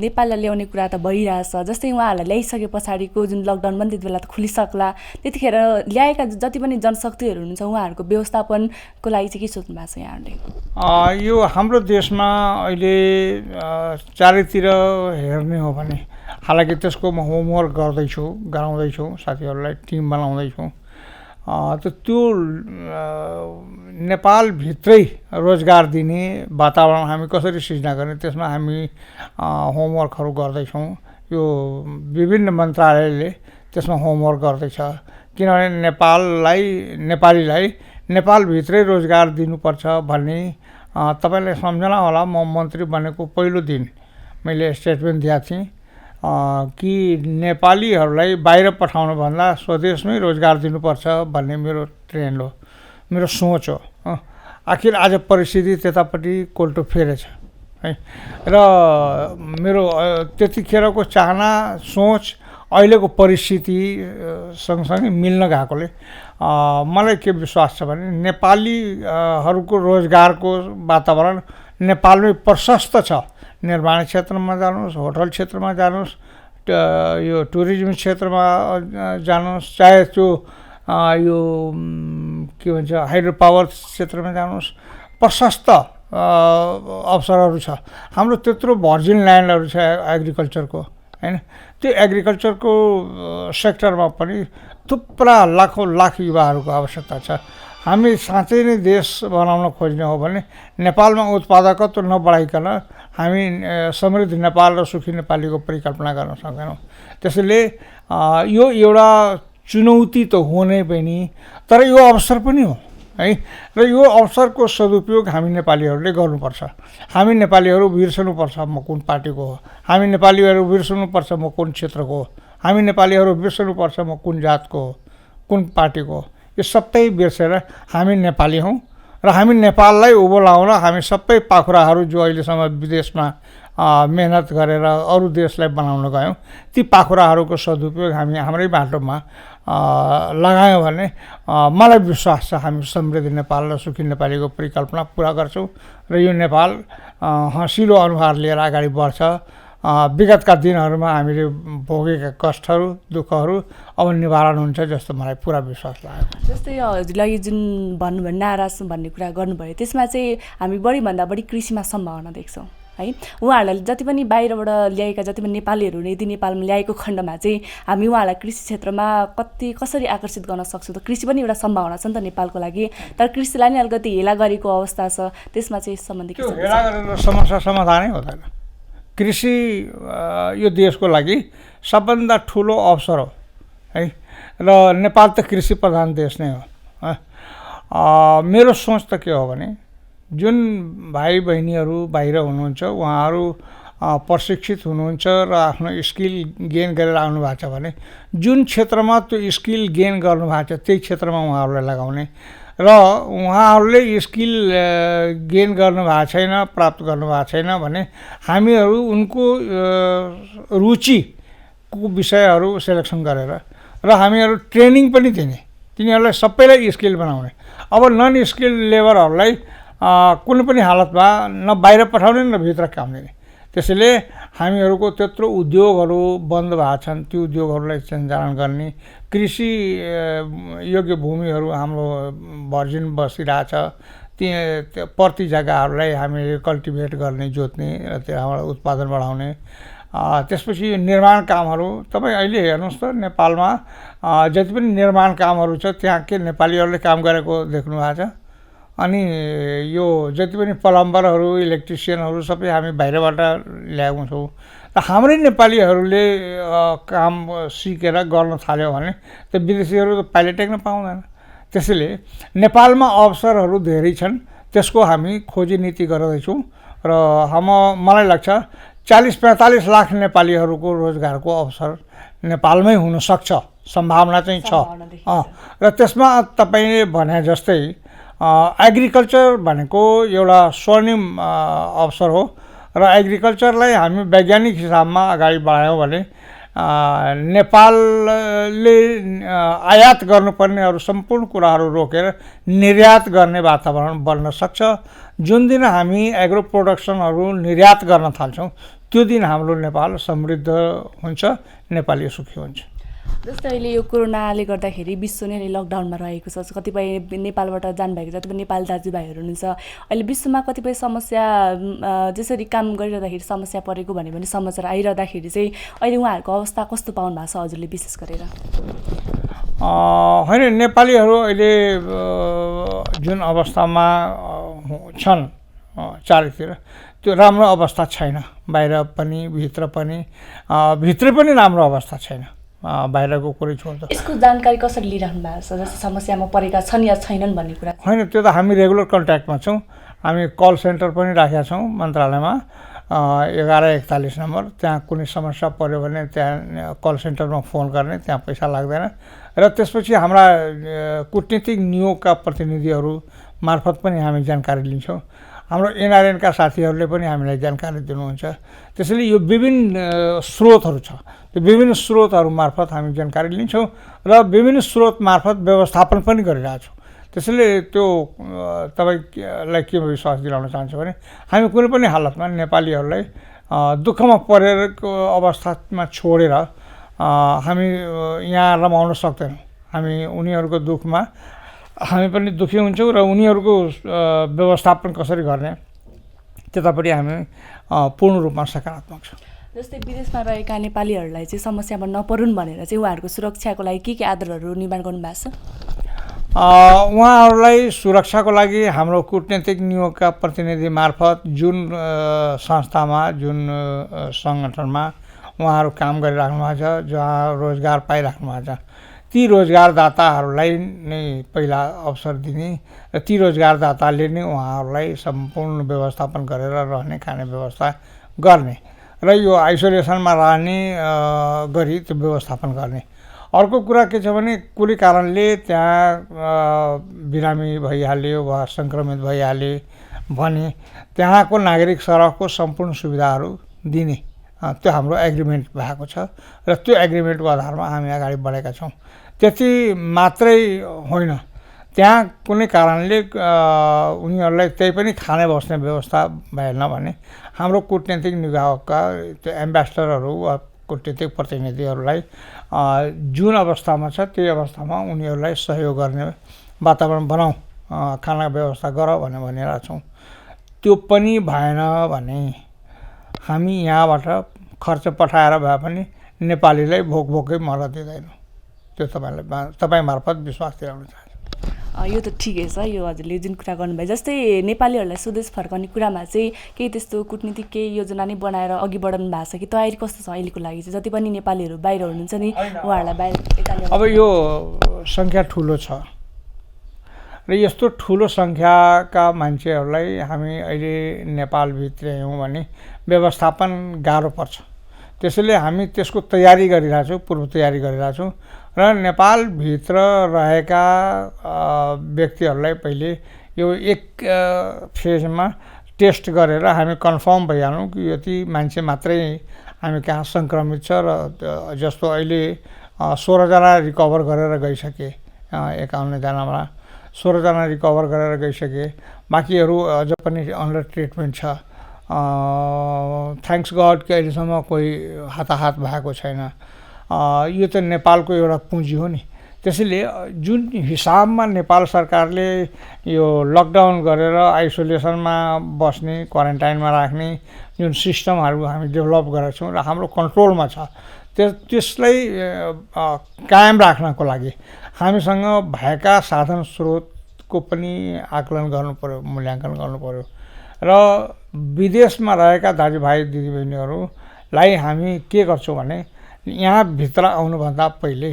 नेपाललाई ल्याउने कुरा त भइरहेछ जस्तै उहाँहरूलाई ल्याइसके पछाडिको जुन लकडाउन पनि त्यति बेला त खुलिसक्ला त्यतिखेर ल्याएका जति पनि जनशक्तिहरू हुनुहुन्छ उहाँहरूको व्यवस्थापनको लागि चाहिँ के सोच्नु भएको छ यहाँहरूले यो हाम्रो देशमा अहिले चारैतिर हेर्ने हो भने हालाकि त्यसको म होमवर्क गराउँदैछु साथीहरूलाई टिम बनाउँदैछु त्यो नेपालभित्रै रोजगार दिने वातावरण हामी कसरी सिर्जना गर्ने त्यसमा हामी होमवर्कहरू गर्दैछौँ यो विभिन्न मन्त्रालयले त्यसमा होमवर्क गर्दैछ किनभने नेपालीलाई नेपालभित्रै रोजगार दिनुपर्छ भन्ने तपाईँलाई सम्झना होला म मन्त्री बनेको पहिलो दिन मैले स्टेटमेन्ट दिएको थिएँ कि नेपालीहरूलाई बाहिर पठाउनुभन्दा स्वदेशमै रोजगार दिनुपर्छ भन्ने मेरो ट्रेन्ड हो मेरो सोच हो आखिर आज परिस्थिति त्यतापट्टि कोल्टो फेरेछ है र मेरो त्यतिखेरको चाहना सोच अहिलेको परिस्थिति सँगसँगै मिल्न गएकोले मलाई के विश्वास छ भने नेपालीहरूको रोजगारको वातावरण नेपालमै प्रशस्त छ निर्माण क्षेत्रमा जानुहोस् होटल क्षेत्रमा जानुहोस् यो टुरिज्म क्षेत्रमा जानुहोस् चाहे त्यो यो के भन्छ हाइड्रो पावर क्षेत्रमा जानुहोस् प्रशस्त अवसरहरू छ हाम्रो त्यत्रो भर्जिन ल्यान्डहरू छ एग्रिकल्चरको हैन त्यो एग्रिकल्चरको सेक्टरमा पनि थुप्रा लाख युवाहरूको आवश्यकता छ हामी साँच्चै नै देश बनाउन खोज्ने हो भने नेपालमा उत्पादकत्व नबढाइकन हामी समृद्ध नेपाल र सुखी नेपालीको परिकल्पना गर्न सक्दैनौँ त्यसैले यो एउटा चुनौती त हो नै पनि तर यो अवसर पनि हो है र यो अवसरको सदुपयोग हामी नेपालीहरूले गर्नुपर्छ हामी नेपालीहरू बिर्सनुपर्छ म कुन पार्टीको हो हामी नेपालीहरू बिर्सनुपर्छ म कुन क्षेत्रको हो हामी नेपालीहरू बिर्सनुपर्छ म कुन जातको हो कुन पार्टीको हो यो सबै बिर्सेर हामी नेपाली हौँ र हामी नेपाललाई उँभो लाउन हामी सबै पाखुराहरू जो अहिलेसम्म विदेशमा मेहनत गरेर अरू देशलाई बनाउन गयौँ ती पाखुराहरूको सदुपयोग हामी हाम्रै बाटोमा लगायौँ भने मलाई विश्वास छ हामी समृद्ध नेपाल र सुखी नेपालीको परिकल्पना पुरा गर्छौँ र यो नेपाल हँसिलो अनुहार लिएर अगाडि बढ्छ विगतका दिनहरूमा हामीले भोगेका कष्टहरू दुःखहरू अब निवारण हुन्छ जस्तो मलाई पुरा विश्वास लाग्यो जस्तै हजुरलाई जुन भन्नुभयो नाराज भन्ने कुरा गर्नुभयो त्यसमा चाहिँ हामी बढीभन्दा बढी कृषिमा सम्भावना देख्छौँ है उहाँहरूलाई जति पनि बाहिरबाट ल्याएका जति पनि नेपालीहरू यदि नेपालमा ल्याएको खण्डमा चाहिँ हामी उहाँहरूलाई कृषि क्षेत्रमा कसरी आकर्षित गर्न सक्छौँ त कृषि पनि एउटा सम्भावना छ नि त नेपालको लागि तर कृषिलाई नै अलिकति हेला गरेको अवस्था छ त्यसमा चाहिँ सम्बन्धित के छ हेला गरेर समस्या समाधानै हुँदैन कृषि यो देशको लागि सबभन्दा ठुलो अवसर हो है र नेपाल त कृषि प्रधान देश नै हो मेरो सोच त के हो भने जुन भाइ बहिनीहरू बाहिर हुनुहुन्छ उहाँहरू प्रशिक्षित हुनुहुन्छ र आफ्नो स्किल गेन गरेर आउनु भएको छ भने जुन क्षेत्रमा त्यो स्किल गेन गर्नुभएको छ त्यही क्षेत्रमा उहाँहरूलाई लगाउने र उहाँहरूले स्किल गेन गर्नुभएको छैन प्राप्त गर्नुभएको छैन भने हामीहरू उनको रुचिको विषयहरू सेलेक्सन गरेर र हामीहरू ट्रेनिङ पनि दिने तिनीहरूलाई सबैलाई स्किल बनाउने अब नन स्किल लेबरहरूलाई कुनै पनि हालतमा न बाहिर पठाउने न भित्र काम दिने त्यसैले हामीहरूको त्यत्रो उद्योगहरू बन्द भएको छन् त्यो उद्योगहरूलाई सञ्चालन गर्ने कृषि योग्य भूमिहरू हाम्रो भर्जिन बसिरहेछ ती प्रति जग्गाहरूलाई हामीले कल्टिभेट गर्ने जोत्ने र त्यहाँबाट उत्पादन बढाउने त्यसपछि निर्माण कामहरू तपाईँ अहिले हेर्नुहोस् त नेपालमा जति पनि निर्माण कामहरू छ त्यहाँ के नेपालीहरूले काम गरेको देख्नु भएको छ अनि यो जति पनि प्लम्बरहरू इलेक्ट्रिसियनहरू सबै हामी बाहिरबाट ल्याएको छौँ र हाम्रै नेपालीहरूले काम सिकेर गर्न थाल्यो भने त विदेशीहरू त पाइले टेक्न पाउँदैन त्यसैले नेपालमा अवसरहरू धेरै छन् त्यसको हामी खोजी नीति गर्दैछौँ र मलाई लाग्छ 40-45 लाख नेपालीहरूको रोजगारको अवसर नेपालमै हुनसक्छ सम्भावना चाहिँ छ र त्यसमा तपाईँले भने जस्तै एग्रिकल्चर भनेको एउटा स्वर्णिम अवसर हो र एग्रिकल्चरलाई हामी वैज्ञानिक हिसाबमा अगाडि बढायौँ भने नेपालले आयात गर्नुपर्नेहरू सम्पूर्ण कुराहरू रोकेर निर्यात गर्ने वातावरण बन्न सक्छ। जुन दिन हामी एग्रो प्रोडक्सनहरू निर्यात गर्न थाल्छौँ त्यो दिन हाम्रो नेपाल समृद्ध हुन्छ, नेपाली सुखी हुन्छ। जस्तै अहिले यो कोरोनाले गर्दाखेरि विश्व नै लकडाउनमा रहेको छ। कतिपय नेपालबाट जानुभएको जति पनि नेपाली दाजुभाइहरू हुनुहुन्छ, अहिले विश्वमा कतिपय समस्या जसरी काम गरिरहँदाखेरि समस्या परेको भन्ने पनि समाचार आइरहँदाखेरि चाहिँ अहिले उहाँहरूको अवस्था कस्तो पाउनु भएको छ हजुरले विशेष गरेर? होइन, नेपालीहरू अहिले जुन अवस्थामा छन् चारैतिर त्यो राम्रो अवस्था छैन। बाहिर पनि भित्र पनि राम्रो अवस्था छैन, बाहिरको कुरै छोड्छ। यसको जानकारी कसरी लिइराख्नु भएको छ, जस्तो समस्यामा परेका छन् या छैनन् भन्ने कुरा? होइन, त्यो त हामी रेगुलर कन्ट्याक्टमा छौँ। हामी कल सेन्टर पनि राखेका छौँ मन्त्रालयमा, 1141 नम्बर। त्यहाँ कुनै समस्या पऱ्यो भने त्यहाँ कल सेन्टरमा फोन गर्ने, त्यहाँ पैसा लाग्दैन। र त्यसपछि हाम्रा कुटनीतिक नियोगका प्रतिनिधिहरू मार्फत पनि हामी जानकारी लिन्छौँ। हाम्रो एनआरएनका साथीहरूले पनि हामीलाई जानकारी दिनुहुन्छ। त्यसैले यो विभिन्न स्रोतहरू छ, त्यो विभिन्न स्रोतहरू मार्फत हामी जानकारी लिन्छौँ र विभिन्न स्रोत मार्फत व्यवस्थापन पनि गरिरहेछौँ। त्यसैले त्यो तपाईँलाई के विश्वास दिलाउन चाहन्छु भने हामी कुनै पनि हालतमा नेपालीहरूलाई दुःखमा परेको अवस्थामा छोडेर हामी यहाँ रमाउन सक्दैनौँ। हामी उनीहरूको दुःखमा हामी पनि दुःखी हुन्छौँ र उनीहरूको व्यवस्थापन कसरी गर्ने त्यतापट्टि हामी पूर्ण रूपमा सकारात्मक छौँ। जस्तै विदेशमा रहेका नेपालीहरूलाई चाहिँ समस्यामा नपरुन् भनेर चाहिँ उहाँहरूको सुरक्षाको लागि के आधारहरू निर्माण गर्नुभएको छ? उहाँहरूलाई सुरक्षाको लागि हाम्रो कुटनीतिक नियोगका प्रतिनिधि मार्फत जुन संस्थामा, जुन सङ्गठनमा उहाँहरू काम गरिराख्नु भएको छ, जहाँ रोजगार पाइराख्नु भएको छ, ती रोजगारदाताहरूलाई नै पहिला अवसर दिने र ती रोजगारदाताले नै उहाँहरूलाई सम्पूर्ण व्यवस्थापन गरेर रहने खाने व्यवस्था गर्ने र यो आइसोलेसनमा रहने गरी त्यो व्यवस्थापन गर्ने। अर्को कुरा के छ भने कुनै कारणले त्यहाँ बिरामी भइहाल्यो वा सङ्क्रमित भइहाले भने त्यहाँको नागरिक सरहको सम्पूर्ण सुविधाहरू दिने त्यो हाम्रो एग्रिमेन्ट भएको छ र त्यो एग्रिमेन्टको आधारमा हामी अगाडि बढेका छौँ। त्यति मात्रै होइन, त्यहाँ कुनै कारणले उनीहरूलाई त्यही पनि खाने बस्ने व्यवस्था भएन भने हाम्रो कुटनीतिक निकायका त्यो एम्बेसडरहरू वा कुटनीतिक प्रतिनिधिहरूलाई जुन अवस्थामा छ त्यही अवस्थामा उनीहरूलाई सहयोग गर्ने वातावरण बनाऊ, खाना व्यवस्था गर भनेर भनिरहेको छौँ। त्यो पनि भएन भने हामी यहाँबाट खर्च पठाएर भए पनि नेपालीलाई भोकै मर दिँदैनौँ। त्यो तपाईँ मार्फत विश्वास दिलाउन चाहन्छु। यो त ठिकै छ, यो हजुरले जुन कुरा गर्नुभयो। जस्तै नेपालीहरूलाई स्वदेश फर्काउने कुरामा चाहिँ केही त्यस्तो कुटनीतिक केही योजना नै बनाएर अघि बढाउनु भएको छ कि तयारी कस्तो छ अहिलेको लागि चाहिँ? जति पनि नेपालीहरू बाहिर हुनुहुन्छ नि उहाँहरूलाई बाहिर अब यो सङ्ख्या ठुलो छ र यस्तो ठुलो सङ्ख्याका मान्छेहरूलाई हामी अहिले नेपालभित्र ल्यायौँ भने व्यवस्थापन गाह्रो पर्छ। त्यसैले हामी त्यसको तयारी गरिरहेछौँ, पूर्व तयारी गरिरहेछौँ र नेपालभित्र रहेका व्यक्तिहरूलाई पहिले यो एक फेजमा टेस्ट गरेर हामी कन्फर्म भइहालौँ कि यति मान्छे मात्रै हामी कहाँ सङ्क्रमित छ। र जस्तो अहिले 16 जना रिकभर गरेर गइसके, 51 जनामा 16 जना रिकभर गरेर गइसके, बाँकीहरू अझ पनि अन्डर ट्रिटमेन्ट छ। थ्याङ्क्स गड कि अहिलेसम्म कोही हाताहात भएको छैन। यो त नेपालको एउटा पुँजी हो नि। त्यसैले जुन हिसाबमा नेपाल सरकारले यो लकडाउन गरेर आइसोलेसनमा बस्ने, क्वारेन्टाइनमा राख्ने जुन सिस्टमहरू हामी डेभलप गरेका छौँ र हाम्रो कन्ट्रोलमा छ, त्यसलाई कायम राख्नको लागि हामीसँग भएका साधन स्रोतको पनि आकलन गर्नुपऱ्यो, मूल्याङ्कन गर्नुपऱ्यो र विदेशमा रहेका दाजुभाइ दिदीबहिनीहरूलाई हामी के गर्छौँ भने यहाँ भित्र आउनुभन्दा पहिले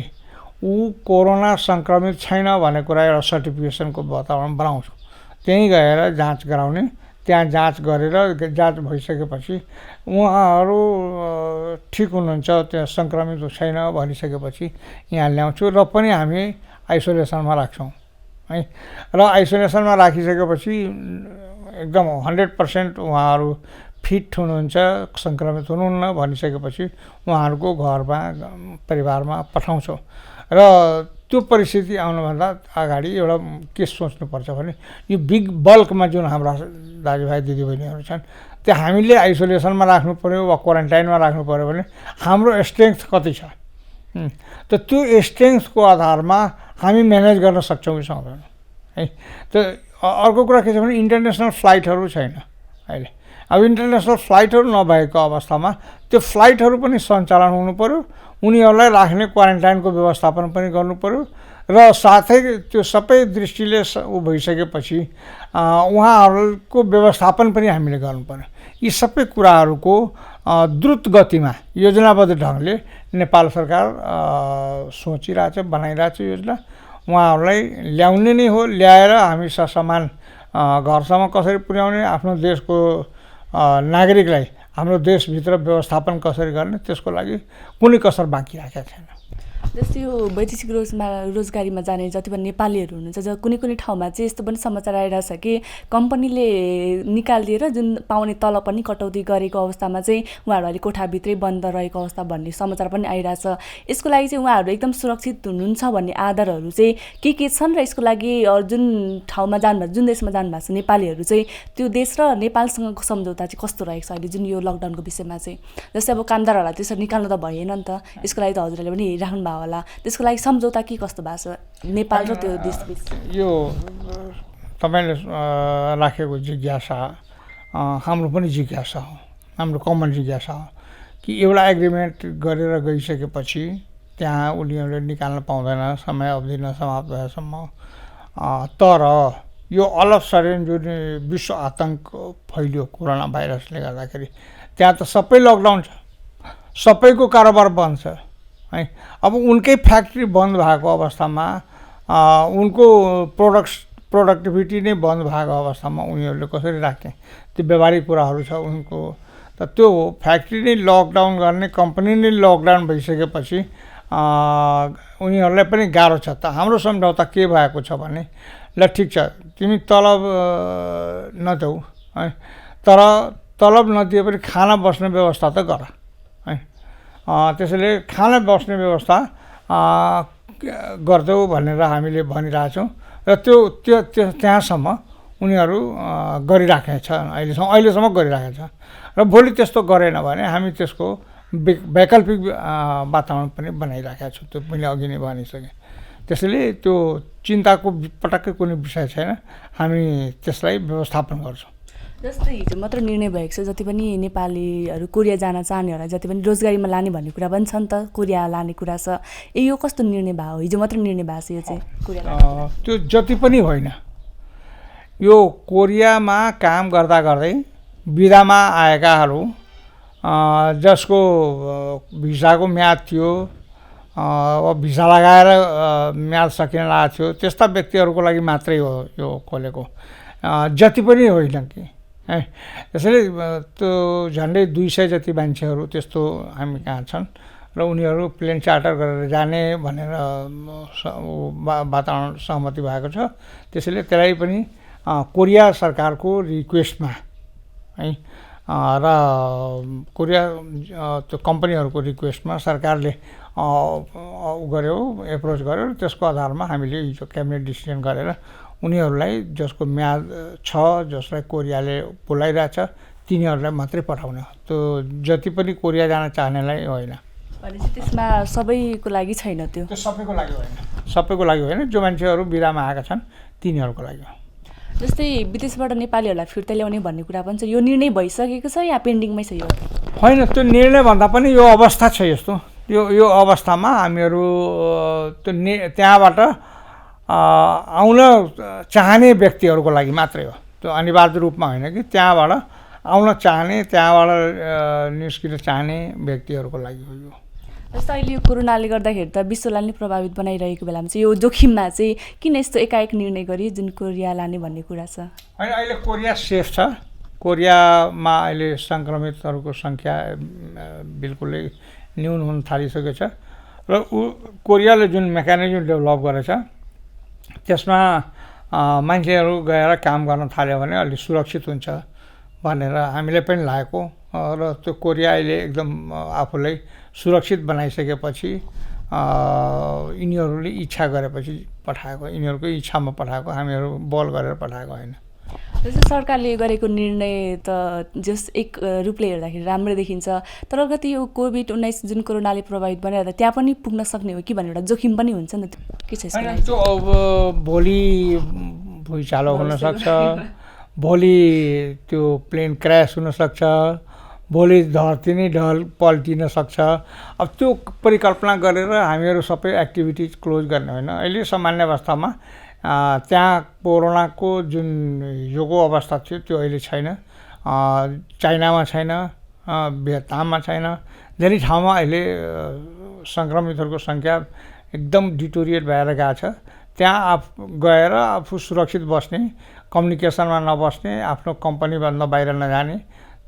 ऊ कोरोना सङ्क्रमित छैन भन्ने कुरा एउटा सर्टिफिकेसनको वातावरण बनाउँछौँ। त्यहीँ गएर जाँच गराउने, त्यहाँ जाँच गरेर जाँच भइसकेपछि उहाँहरू ठिक हुनुहुन्छ, त्यहाँ सङ्क्रमित छैन भनिसकेपछि यहाँ ल्याउँछौँ र पनि हामी आइसोलेसनमा राख्छौँ। है र आइसोलेसनमा राखिसकेपछि एकदम 100% उहाँहरू फिट हुनुहुन्छ, सङ्क्रमित हुनुहुन्न भनिसकेपछि उहाँहरूको घरमा परिवारमा पठाउँछौँ। र त्यो परिस्थिति आउनुभन्दा अगाडि एउटा के सोच्नुपर्छ भने यो बिग बल्कमा जुन हाम्रा दाजुभाइ दिदीबहिनीहरू छन् त्यो हामीले आइसोलेसनमा राख्नु पऱ्यो वा क्वारेन्टाइनमा राख्नु पऱ्यो भने हाम्रो स्ट्रेङ्थ कति छ, त त्यो स्ट्रेङ्थको आधारमा हामी म्यानेज गर्न सक्छौँ कि सक्दैनौँ है। त अर्को कुरा के छ भने इन्टरनेसनल फ्लाइटहरू छैन अहिले। अब इन्टरनेसनल फ्लाइटहरू नभएको अवस्थामा त्यो फ्लाइटहरू पनि सञ्चालन हुनु पऱ्यो, उनीहरूलाई राख्ने क्वारेन्टाइनको व्यवस्थापन पनि गर्नु पऱ्यो र साथै त्यो सबै दृष्टिले भइसकेपछि उहाँहरूको व्यवस्थापन पनि हामीले गर्नु पऱ्यो। यी सबै कुराहरूको द्रुत गतिमा योजनाबद्ध ढङ्गले नेपाल सरकार सोचिरहेछ, बनाइरहेछ योजना। उहाँहरूलाई ल्याउने नै हो, ल्याएर हामी ससामान घरसम्म कसरी पुर्याउने, आफ्नो देशको नागरिकलाई हाम्रो देशभित्र व्यवस्थापन कसरी गर्ने, त्यसको लागि कुनै कसर बाँकी राखेको छैन। जस्तै यो वैदेशिक रोजगारीमा जाने जति पनि नेपालीहरू हुनुहुन्छ, कुनै कुनै ठाउँमा चाहिँ यस्तो पनि समाचार आइरहेछ कि कम्पनीले निकालिदिएर जुन पाउने तलब पनि कटौती गरेको अवस्थामा चाहिँ उहाँहरू अहिले कोठाभित्रै बन्द रहेको अवस्था भन्ने समाचार पनि आइरहेछ। यसको लागि चाहिँ उहाँहरू एकदम सुरक्षित हुनुहुन्छ भन्ने आधारहरू चाहिँ के छन् र यसको लागि जुन ठाउँमा जानुभएको, जुन देशमा जानुभएको छ नेपालीहरू चाहिँ त्यो देश र नेपालसँगको सम्झौता चाहिँ कस्तो रहेको छ अहिले जुन यो लकडाउनको विषयमा चाहिँ? जस्तै अब कामदारहरूलाई त्यसरी निकाल्नु त भएन नि त, यसको लागि त हजुरहरूले पनि हेरिराख्नु भएको होला, त्यसको लागि सम्झौता के कस्तो भएको छ नेपाल र त्यो देशबिच? यो तपाईँले राखेको जिज्ञासा हाम्रो पनि जिज्ञासा हो, हाम्रो कमन जिज्ञासा हो कि एउटा एग्रिमेन्ट गरेर गइसकेपछि त्यहाँ उनीहरूले निकाल्न पाउँदैन समय अवधि नसमाप्त भएसम्म। तर यो अलपसरेन जुन विश्व आतङ्क फैलियो कोरोना भाइरसले गर्दाखेरि त्यहाँ त सबै लकडाउन छ, सबैको कारोबार बन्द छ है। अब उनकै फ्याक्ट्री बन्द भएको अवस्थामा उनको प्रोडक्टिभिटी नै बन्द भएको अवस्थामा उनीहरूले कसरी राख्ने, त्यो व्यावहारिक कुराहरू छ उनको। त त्यो फ्याक्ट्री नै लकडाउन गर्ने, कम्पनी नै लकडाउन भइसकेपछि उनीहरूलाई पनि गाह्रो छ। त हाम्रो सम्झौता के भएको छ भने ल ठिक छ, तिमी तलब नदेऊ है, तर तलब नदिए पनि खाना बस्ने व्यवस्था त गर है। त्यसैले खाना बस्ने व्यवस्था गरिदेऊ भनेर हामीले भनिरहेछौँ र त्यो त्यहाँसम्म उनीहरू गरिराखेको छ, अहिलेसम्म गरिराखेको छ। र भोलि त्यस्तो गरेन भने हामी त्यसको वैकल्पिक वातावरण पनि बनाइराखेका छौँ, त्यो मैले अघि नै भनिसकेँ। त्यसैले त्यो चिन्ताको पटक्कै कुनै विषय छैन, हामी त्यसलाई व्यवस्थापन गर्छौँ। जस्तै हिजो मात्र निर्णय भएको छ जति पनि नेपालीहरू कोरिया जान चाहनेहरूलाई जति पनि रोजगारीमा लाने भन्ने कुरा पनि छ नि त, कोरिया लाने कुरा छ। यो कस्तो निर्णय भयो? हिजो मात्र निर्णय भएको छ यो चाहिँ कोरिया त्यो जति पनि होइन, यो कोरियामा काम गर्दा गर्दै बिदामा आएकाहरू जसको भिसाको म्याद थियो, भिसा लगाएर म्याद सकिन लागेको थियो, त्यस्ता व्यक्तिहरूको लागि मात्रै हो यो खोलेको, जति पनि होइन कि है। त्यसैले त्यो झन्डै 200 जति मान्छेहरू त्यस्तो हामी कहाँ छन् र उनीहरू प्लेन चार्टर गरेर जाने भनेर वातावरण सहमति भएको छ। त्यसैले त्यसलाई पनि कोरिया सरकारको रिक्वेस्टमा है र कोरिया त्यो कम्पनीहरूको रिक्वेस्टमा सरकारले गर्यो, एप्रोच गर्यो। त्यसको आधारमा हामीले हिजो क्याबिनेट डिसिजन गरेर उनीहरूलाई जसको म्याद छ, जसलाई कोरियाले बोलाइरहेछ, तिनीहरूलाई मात्रै पठाउने हो, त्यो जति पनि कोरिया जान चाहनेलाई होइन। भनेपछि त्यसमा सबैको लागि छैन? त्यो सबैको लागि होइन, सबैको लागि होइन, जो मान्छेहरू बिरामा आएका छन् तिनीहरूको लागि हो। जस्तै विदेशबाट नेपालीहरूलाई फिर्ता ल्याउने भन्ने कुरा पनि छ, यो निर्णय भइसकेको छ या पेन्डिङमै छ? यो होइन, त्यो निर्णय भन्दा पनि यो अवस्था छ यस्तो, यो अवस्थामा हामीहरू त्यहाँबाट आउन चाहने व्यक्तिहरूको लागि मात्रै हो, त्यो अनिवार्य रूपमा होइन कि त्यहाँबाट आउन चाहने, त्यहाँबाट निस्किन चाहने व्यक्तिहरूको लागि हो यो। जस्तो अहिले यो कोरोनाले गर्दाखेरि त विश्वलाई नै प्रभावित बनाइरहेको बेलामा चाहिँ यो जोखिममा चाहिँ किन यस्तो एकाएक निर्णय गरियो जुन कोरिया लाने भन्ने कुरा छ? होइन, अहिले कोरिया सेफ छ। कोरियामा अहिले सङ्क्रमितहरूको सङ्ख्या बिल्कुलै न्यून हुन थालिसकेको छ र कोरियाले जुन मेकानिजम डेभलप गरेछ त्यसमा मान्छेहरू गएर काम गर्न थाल्यो भने अलि सुरक्षित हुन्छ भनेर हामीले पनि लागेको र त्यो कोरिया अहिले एकदम आफूलाई सुरक्षित बनाइसकेपछि यिनीहरूले इच्छा गरेपछि पठाएको, यिनीहरूकै इच्छामा पठाएको, हामीहरू बल गरेर पठाएको होइन। जस्तै सरकारले गरेको निर्णय त जस एक रूपले हेर्दाखेरि राम्रै देखिन्छ, तर कति यो कोभिड-19 जुन कोरोनाले प्रभावित बनाएर त्यहाँ पनि पुग्न सक्ने हो कि भन्ने एउटा जोखिम पनि हुन्छ नि त, के छ यसको लागि? त्यो अब भोलि भुइँचालो हुनसक्छ, भोलि त्यो प्लेन क्र्यास हुनसक्छ, भोलि धरती नै पल्टिन सक्छ। अब त्यो परिकल्पना गरेर हामीहरू सबै एक्टिभिटिज क्लोज गर्ने होइन। अहिले सामान्य अवस्थामा त्यहाँ कोरोनाको जुन योगो अवस्था थियो त्यो अहिले छैन, चाइनामा छैन, भियतनाममा छैन, धेरै ठाउँमा अहिले सङ्क्रमितहरूको सङ्ख्या एकदम डिटोरिएट भएर गएको छ। त्यहाँ गएर आफू सुरक्षित बस्ने, कम्युनिकेसनमा नबस्ने, आफ्नो कम्पनीभन्दा बाहिर नजाने,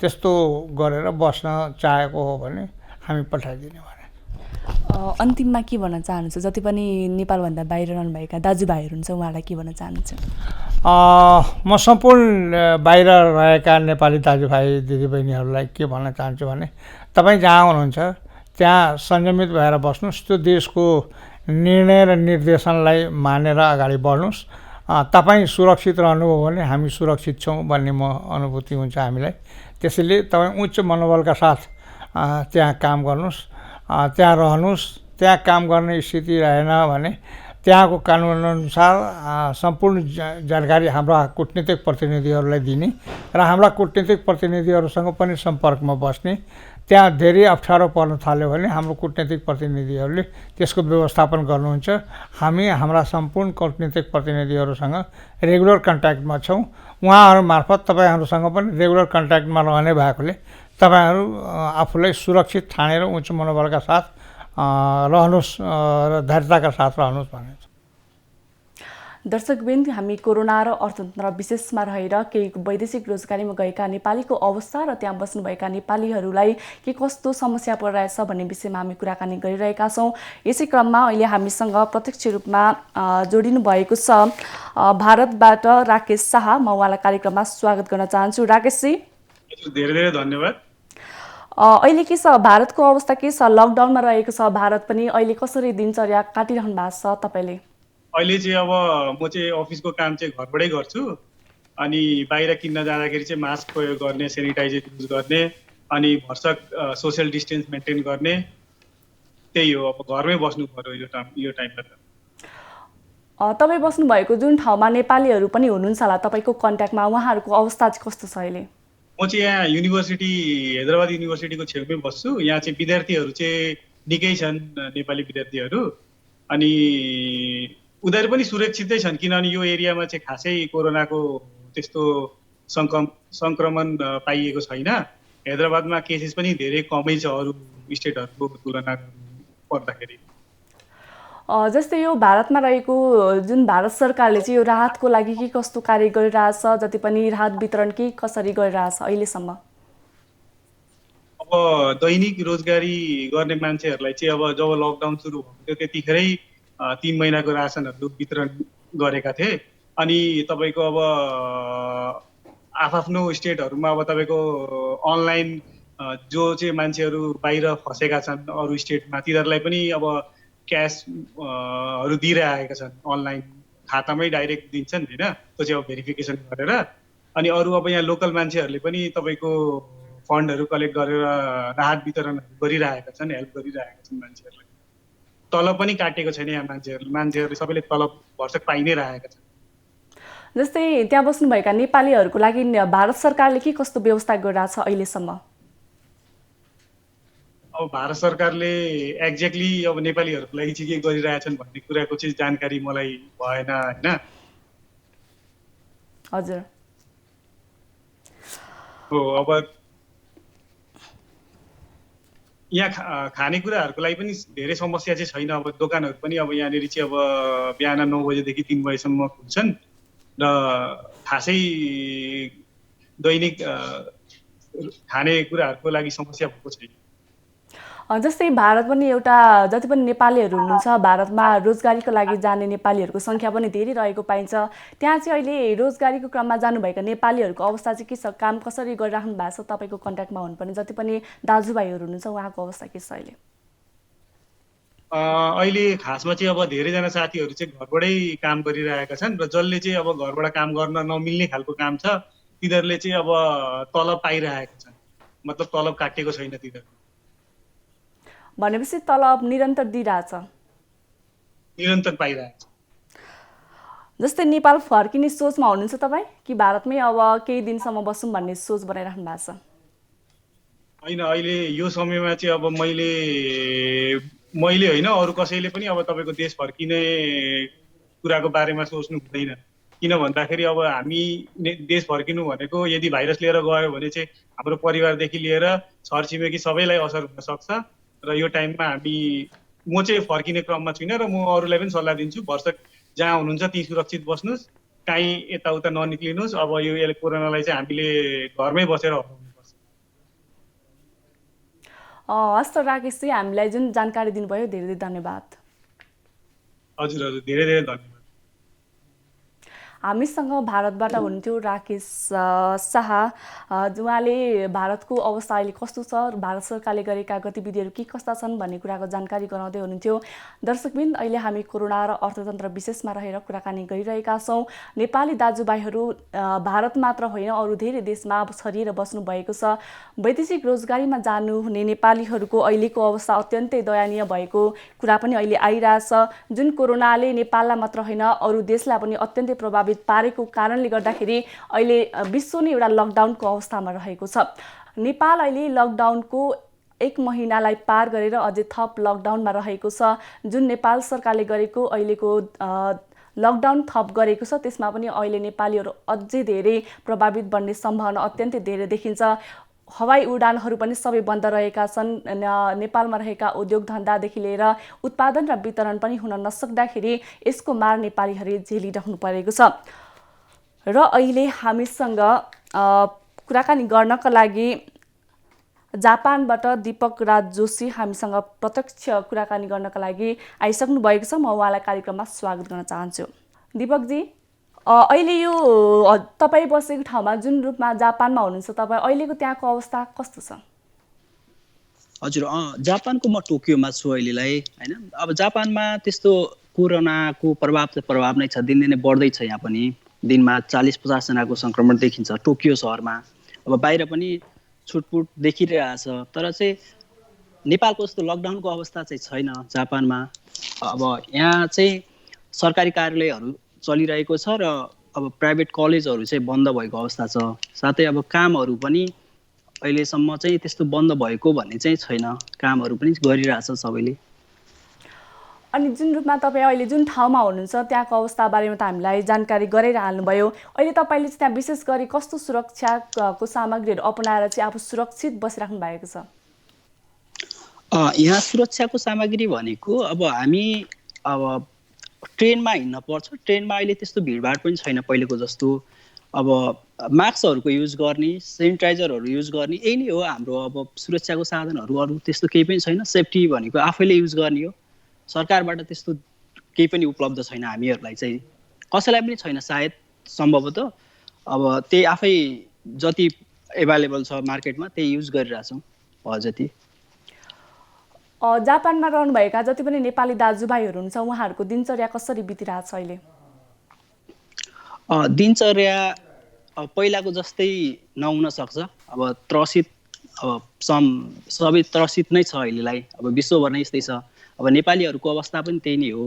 त्यस्तो गरेर बस्न चाहेको हो भने हामी पठाइदिने भने। अन्तिममा के भन्न चाहनुहुन्छ, जति पनि नेपालभन्दा बाहिर रहनुभएका दाजुभाइहरू हुन्छ उहाँलाई के भन्न चाहनुहुन्छ? म सम्पूर्ण बाहिर रहेका नेपाली दाजुभाइ दिदीबहिनीहरूलाई के भन्न चाहन्छु भने तपाईँ जहाँ हुनुहुन्छ त्यहाँ संयमित भएर बस्नुहोस्, त्यो देशको निर्णय र निर्देशनलाई मानेर अगाडि बढ्नुहोस्। तपाईँ सुरक्षित रहनुभयो भने हामी सुरक्षित छौँ भन्ने अनुभूति हुन्छ हामीलाई। त्यसैले तपाईँ उच्च मनोबलका साथ त्यहाँ काम गर्नुहोस्, त्यहाँ रहनुहोस्। त्यहाँ काम गर्ने स्थिति रहेन भने त्यहाँको कानुनअनुसार सम्पूर्ण जानकारी हाम्रा कूटनीतिक प्रतिनिधिहरूलाई दिने र हाम्रा कूटनीतिक प्रतिनिधिहरूसँग पनि सम्पर्कमा बस्ने। त्यहाँ धेरै अप्ठ्यारो पर्न थाल्यो भने हाम्रो कूटनीतिक प्रतिनिधिहरूले त्यसको व्यवस्थापन गर्नुहुन्छ। हामी हाम्रा सम्पूर्ण कूटनीतिक प्रतिनिधिहरूसँग रेगुलर कन्ट्याक्टमा छौँ। उहाँहरू मार्फत तपाईँहरूसँग पनि रेगुलर कन्ट्याक्टमा रहने भएकोले तपाईँहरू आफूलाई सुरक्षित ठानेर उच्च मनोबलका साथ रहनुहोस् र धैर्यताका साथ रहनुहोस् भन्ने। दर्शकवृन्द, हामी कोरोना र अर्थतन्त्र विशेषमा रहेर केही वैदेशिक रोजगारीमा गएका नेपालीको अवस्था र त्यहाँ बस्नुभएका नेपालीहरूलाई के कस्तो समस्या परिरहेछ भन्ने विषयमा हामी कुराकानी गरिरहेका छौँ। यसै क्रममा अहिले हामीसँग प्रत्यक्ष रूपमा जोडिनु भएको छ भारतबाट राकेश शाह। म उहाँलाई कार्यक्रममा स्वागत गर्न चाहन्छु। राकेशजी, धेरै धेरै धन्यवाद। अहिले के छ, भारतको अवस्था के छ? लकडाउनमा रहेको छ भारत पनि। अहिले कसरी दिनचर्या काटिरहनु भएको छ तपाईँले? अहिले चाहिँ अब म चाहिँ अफिसको काम चाहिँ घरबाटै गर्छु, अनि बाहिर किन्न जाँदाखेरि चाहिँ मास्क प्रयोग गर्ने, सेनिटाइजर युज गर्ने, अनि भरसक सोसियल डिस्टेन्स मेन्टेन गर्ने, त्यही हो। अब घरमै बस्नु पर्यो यो टाइममा त। तपाईँ बस्नुभएको जुन ठाउँमा नेपालीहरू पनि हुनुहुन्छ होला तपाईँको कन्ट्याक्टमा, उहाँहरूको अवस्था चाहिँ कस्तो छ अहिले? म चाहिँ यहाँ हैदराबाद युनिभर्सिटीको छेउमै बस्छु। यहाँ चाहिँ विद्यार्थीहरू चाहिँ निकै छन्, नेपाली विद्यार्थीहरू, अनि उनीहरू पनि सुरक्षितै छन् किनभने यो एरियामा चाहिँ खासै कोरोनाको त्यस्तो सङ्क्रमण पाइएको छैन। हैदराबादमा केसेस पनि धेरै कमै छ अरू स्टेटहरूको तुलना पर्दाखेरि। जस्तै यो भारतमा रहेको जुन भारत सरकारले चाहिँ यो राहतको लागि के कस्तो कार्य गरिरहेछ, जति पनि राहत वितरण के कसरी गरिरहेछ अहिलेसम्म? अब दैनिक रोजगारी गर्ने मान्छेहरूलाई चाहिँ अब जब लकडाउन सुरु भएको थियो त्यतिखेरै 3 महिनाको रासनहरू वितरण गरेका थिए। अनि तपाईँको अब आफ्नो स्टेटहरूमा अब तपाईँको अनलाइन जो चाहिँ मान्छेहरू बाहिर फसेका छन् अरू स्टेटमा, तिनीहरूलाई पनि अब क्यासहरू दिइरहेका छन्, अनलाइन खातामै डाइरेक्ट दिन्छन् होइन, त्यो चाहिँ अब भेरिफिकेसन गरेर। अनि अरू अब यहाँ लोकल मान्छेहरूले पनि तपाईँको फन्डहरू कलेक्ट गरेर राहत वितरणहरू गरिरहेका छन्, हेल्प गरिरहेका छन् मान्छेहरूलाई। तलब पनि काटेको छैन यहाँ मान्छेहरूले सबैले तलब भरसक पाइ नै रहेका छन्। जस्तै त्यहाँ बस्नुभएका नेपालीहरूको लागि भारत सरकारले के कस्तो व्यवस्था गरिरहेछ अहिलेसम्म? अब भारत सरकारले एक्ज्याक्टली अब नेपालीहरूको लागि चाहिँ के गरिरहेछन् भन्ने कुराको चाहिँ जानकारी मलाई भएन होइन। हजुर हो, अब यहाँ खानेकुराहरूको लागि पनि धेरै समस्या चाहिँ छैन। अब दोकानहरू पनि अब यहाँनिर चाहिँ अब बिहान 9 बजेदेखि 3 बजेसम्म खुल्छन् र खासै दैनिक खानेकुराहरूको लागि समस्या भएको छैन। जस्तै भारत पनि एउटा जति पनि नेपालीहरू हुनुहुन्छ भारतमा रोजगारीको लागि जाने नेपालीहरूको सङ्ख्या पनि धेरै रहेको पाइन्छ। त्यहाँ चाहिँ अहिले रोजगारीको क्रममा जानुभएका नेपालीहरूको अवस्था चाहिँ के छ, काम कसरी गरिराख्नु भएको छ, तपाईँको कन्ट्याक्टमा हुनुपर्ने जति पनि दाजुभाइहरू हुनुहुन्छ उहाँको अवस्था के छ अहिले? अहिले खासमा चाहिँ अब धेरैजना साथीहरू चाहिँ घरबाटै काम गरिरहेका छन् र जसले चाहिँ अब घरबाट काम गर्न नमिल्ने खालको काम छ तिनीहरूले चाहिँ अब तलब पाइरहेका छन्, मतलब तलब काटिएको छैन तिनीहरू। भनेपछि तलब निरन्तर दिइरहेछ, निरन्तर पाइरहेको छ। जस्तै नेपाल फर्किने सोचमा हुनुहुन्छ तपाईँ कि भारतमै अब केही दिनसम्म बसौँ भन्ने सोच बनाइराख्नु भएको छ? होइन, अहिले यो समयमा चाहिँ अब मैले होइन अरू कसैले पनि अब तपाईँको देश फर्किने कुराको बारेमा सोच्नु हुँदैन। किन भन्दाखेरि अब हामी देश फर्किनु भनेको यदि भाइरस लिएर गयो भने चाहिँ हाम्रो परिवारदेखि लिएर छरछिमेकी सबैलाई असर हुन सक्छ र यो टाइममा म चाहिँ फर्किने क्रममा छुइनँ र म अरूलाई पनि सल्लाह दिन्छु भरसक जहाँ हुनुहुन्छ ती सुरक्षित बस्नुहोस्, काहीँ यताउता ननिक्लिनुहोस्। अब यो कोरोनालाई चाहिँ हामीले घरमै बसेर हराउनुपर्छ। हस् त राकेशजी, हामीलाई जुन जानकारी दिनुभयो धेरै धेरै धन्यवाद। हजुर हजुर, धेरै धेरै धन्यवाद। हामीसँग भारतबाट हुनुहुन्थ्यो राकेश शाह। उहाँले भारतको अवस्था अहिले कस्तो छ, भारत सरकारले गरेका गतिविधिहरू के कस्ता छन् भन्ने कुराको जानकारी गराउँदै हुनुहुन्थ्यो। दर्शकबिन, अहिले हामी कोरोना र अर्थतन्त्र विशेषमा रहेर कुराकानी गरिरहेका छौँ। नेपाली दाजुभाइहरू भारत मात्र होइन अरू धेरै देशमा छरिएर बस्नुभएको छ। वैदेशिक रोजगारीमा जानुहुने नेपालीहरूको अहिलेको अवस्था अत्यन्तै दयनीय भएको कुरा पनि अहिले आइरहेछ। जुन कोरोनाले नेपाललाई मात्र होइन अरू देशलाई पनि अत्यन्तै प्रभावित पारेको कारणले गर्दाखेरि अहिले विश्व नै एउटा लकडाउनको अवस्थामा रहेको छ। नेपाल अहिले लकडाउनको 1 महिनालाई पार गरेर अझै थप लकडाउनमा रहेको छ। जुन नेपाल सरकारले गरेको अहिलेको लकडाउन थप गरेको छ त्यसमा पनि अहिले नेपालीहरू अझै धेरै प्रभावित बन्ने सम्भावना अत्यन्तै धेरै देखिन्छ। हवाई उडानहरू पनि सबै बन्द रहेका छन्। नेपालमा रहेका उद्योग धन्दादेखि लिएर उत्पादन र वितरण पनि हुन नसक्दाखेरि यसको मार नेपालीहरूले झेलिरहनु परेको छ। र अहिले हामीसँग कुराकानी गर्नका लागि जापानबाट दीपक राज जोशी हामीसँग प्रत्यक्ष कुराकानी गर्नका लागि आइसक्नु भएको छ। म उहाँलाई कार्यक्रममा स्वागत गर्न चाहन्छु। दीपकजी, अहिले यो तपाईँ बसेको ठाउँमा जुन रूपमा जापानमा हुनुहुन्छ तपाईँ, अहिलेको त्यहाँको अवस्था कस्तो छ? हजुर, जापानको म टोकियोमा छु अहिलेलाई होइन। अब जापानमा त्यस्तो कोरोनाको प्रभाव नै छ, दिनदिनै बढ्दैछ। यहाँ पनि दिनमा 40-50 जनाको सङ्क्रमण देखिन्छ टोकियो सहरमा। अब बाहिर पनि छुटपुट देखिरहेछ, तर चाहिँ नेपालको जस्तो लकडाउनको अवस्था चाहिँ छैन जापानमा। अब यहाँ चाहिँ सरकारी कार्यालयहरू चलिरहेको छ र अब प्राइभेट कलेजहरू चाहिँ बन्द भएको अवस्था छ। साथै अब कामहरू पनि अहिलेसम्म चाहिँ त्यस्तो बन्द भएको भन्ने चाहिँ छैन, कामहरू पनि गरिरहेछ सबैले। अनि जुन रूपमा तपाईँ अहिले जुन ठाउँमा हुनुहुन्छ त्यहाँको अवस्था बारेमा त हामीलाई जानकारी गराइहाल्नुभयो। अहिले तपाईँले चाहिँ त्यहाँ विशेष गरी कस्तो सुरक्षाको सामग्रीहरू अपनाएर चाहिँ आफू सुरक्षित बसिराख्नु भएको छ? यहाँ सुरक्षाको सामग्री भनेको अब हामी ट्रेनमा हिँड्न पर्छ। ट्रेनमा अहिले त्यस्तो भिडभाड पनि छैन पहिलेको जस्तो। अब मास्कहरूको युज गर्ने, सेनिटाइजरहरू युज गर्ने, यही नै हो हाम्रो अब सुरक्षाको साधनहरू। अरू त्यस्तो केही पनि छैन। सेफ्टी भनेको आफैले युज गर्ने हो, सरकारबाट त्यस्तो केही पनि उपलब्ध छैन हामीहरूलाई चाहिँ, कसैलाई पनि छैन सायद, सम्भवतः। अब त्यही आफै जति एभाइलेबल छ मार्केटमा त्यही युज गरिरहेछौँ जति। जापानमा रहनुभएका जति पनि नेपाली दाजुभाइहरू हुनुहुन्छ उहाँहरूको दिनचर्या कसरी बितिरहेछ अहिले? दिनचर्या पहिलाको जस्तै नहुन सक्छ। अब त्रसित, अब सबै त्रसित नै छ अहिलेलाई। अब विश्वभर नै यस्तै छ। अब नेपालीहरूको अवस्था पनि त्यही नै हो।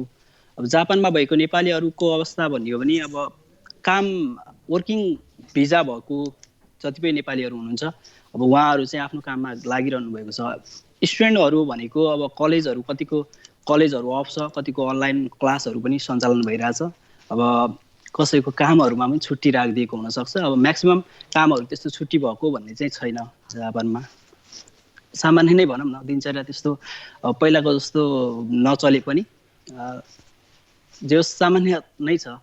अब जापानमा भएको नेपालीहरूको अवस्था भन्ने हो भने अब काम वर्किङ भिजा भएको जति पनि नेपालीहरू हुनुहुन्छ अब उहाँहरू चाहिँ आफ्नो काममा लागिरहनु भएको छ। स्टुडेन्टहरू भनेको अब कलेजहरू, कतिको कलेजहरू अफ छ, कतिको अनलाइन क्लासहरू पनि सञ्चालन भइरहेछ। अब कसैको कामहरूमा पनि छुट्टी राखिदिएको हुनसक्छ। अब म्याक्सिमम् कामहरू त्यस्तो छुट्टी भएको भन्ने चाहिँ छैन जापानमा। सामान्य नै भनौँ न, दिनचर्या त्यस्तो पहिलाको जस्तो नचले पनि जे सामान्य नै छ।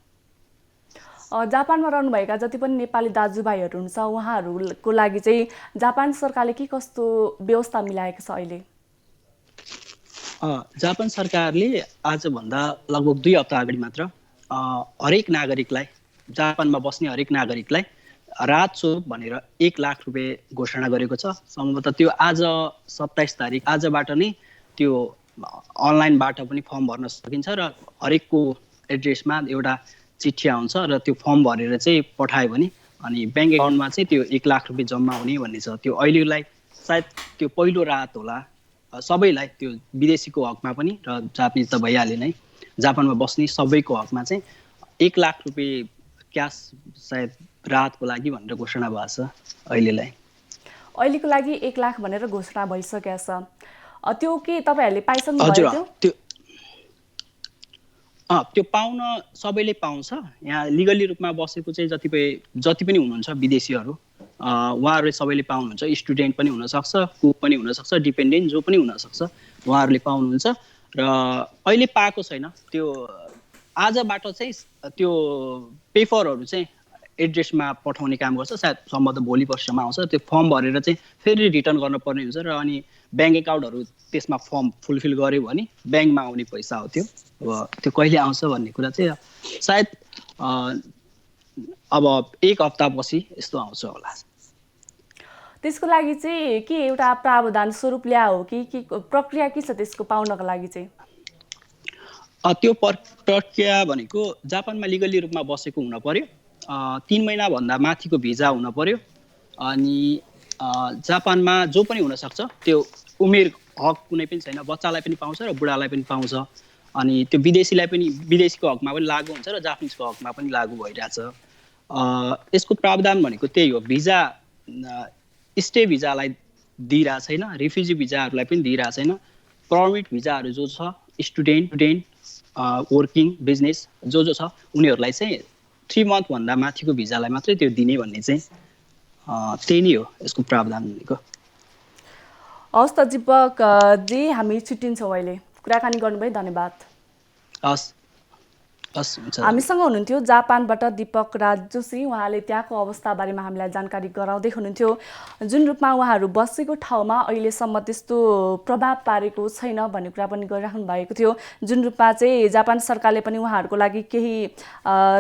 जापानमा रहनुभएका जति पनि नेपाली दाजुभाइहरू हुन्छ उहाँहरूको लागि चाहिँ जापान सरकारले के कस्तो व्यवस्था मिलाएको छ अहिले? जापान सरकारले आजभन्दा लगभग 2 हप्ता अगाडि मात्र हरेक नागरिकलाई, जापानमा बस्ने हरेक नागरिकलाई राहत स्वरूप भनेर 1 लाख रुपियाँ घोषणा गरेको छ। सम्भवतः त्यो आज 27 तारिक आजबाट नै त्यो अनलाइनबाट पनि फर्म भर्न सकिन्छ र हरेकको एड्रेसमा एउटा चिठी आउँछ र त्यो फर्म भरेर चाहिँ पठायो भने अनि ब्याङ्क एकाउन्टमा चाहिँ त्यो 1 लाख रुपियाँ जम्मा हुने भन्ने छ। त्यो अहिलेलाई सायद त्यो पहिलो राहत होला सबैलाई, त्यो विदेशीको हकमा पनि र जापानिज त भइहाल्यो नै, जापानमा बस्ने सबैको हकमा चाहिँ 1 लाख रुपियाँ क्यास सायद राहतको लागि भनेर घोषणा भएको छ अहिलेलाई। अहिलेको लागि 1 लाख भनेर घोषणा भइसकेको छ। त्यो के तपाईँहरूले पाइसक्नु हजुर भयो? त्यो पाउन सबैले पाउँछ। यहाँ लिगली रूपमा बसेको चाहिँ जति पनि हुनुहुन्छ विदेशीहरू उहाँहरूले सबैले पाउनुहुन्छ। स्टुडेन्ट पनि हुनसक्छ, कुक पनि हुनसक्छ, डिपेन्डेन्ट जो पनि हुनसक्छ, उहाँहरूले पाउनुहुन्छ। र अहिले पाएको छैन, त्यो आजबाट चाहिँ त्यो पेपरहरू चाहिँ एड्रेसमा पठाउने काम गर्छ। सायद सम्भवतः भोलि पर्सिसम्म आउँछ। त्यो फर्म भरेर चाहिँ फेरि रिटर्न गर्नुपर्ने हुन्छ र अनि ब्याङ्क एकाउन्टहरू त्यसमा फर्म फुलफिल गर्यो भने ब्याङ्कमा आउने पैसा हो त्यो। अब त्यो कहिले आउँछ भन्ने कुरा चाहिँ सायद अब 1 हप्तापछि यस्तो आउँछ होला। त्यसको लागि चाहिँ के एउटा प्रावधान स्वरूप ल्याओ कि प्रक्रिया के छ त्यसको पाउनको लागि चाहिँ? त्यो प्रक्रिया भनेको जापानमा लिगली रूपमा बसेको हुन पर्यो, 3 महिनाभन्दा माथिको भिजा हुन पर्यो, अनि जापानमा जो पनि हुनसक्छ। त्यो उमेर हक कुनै पनि छैन, बच्चालाई पनि पाउँछ र बुढालाई पनि पाउँछ। अनि त्यो विदेशीलाई पनि विदेशीको हकमा पनि लागू हुन्छ र जापानिजको हकमा पनि लागू भइरहेछ। यसको प्रावधान भनेको त्यही हो। भिजा स्टे भिजालाई दिइरहेको छैन, रिफ्युजी भिजाहरूलाई पनि दिइरहेको छैन। पर्मिट भिजाहरू जो छ स्टुडेन्ट वर्किङ बिजनेस जो छ उनीहरूलाई चाहिँ 3 मन्थभन्दा माथिको भिजालाई मात्रै त्यो दिने भन्ने चाहिँ त्यही नै हो यसको प्रावधान भनेको। हवस् त दीपक जी, हामी छुट्टिन्छौँ अहिले। कुराकानी गर्नुभयो, धन्यवाद। हस् हुन्छ। हामीसँग हुनुहुन्थ्यो जापानबाट दीपक राज जोशी। उहाँले त्यहाँको अवस्था बारेमा हामीलाई जानकारी गराउँदै हुनुहुन्थ्यो। जुन रूपमा उहाँहरू बसेको ठाउँमा अहिलेसम्म त्यस्तो प्रभाव पारेको छैन भन्ने कुरा पनि गरिराख्नु भएको थियो। जुन रूपमा चाहिँ जापान सरकारले पनि उहाँहरूको लागि केही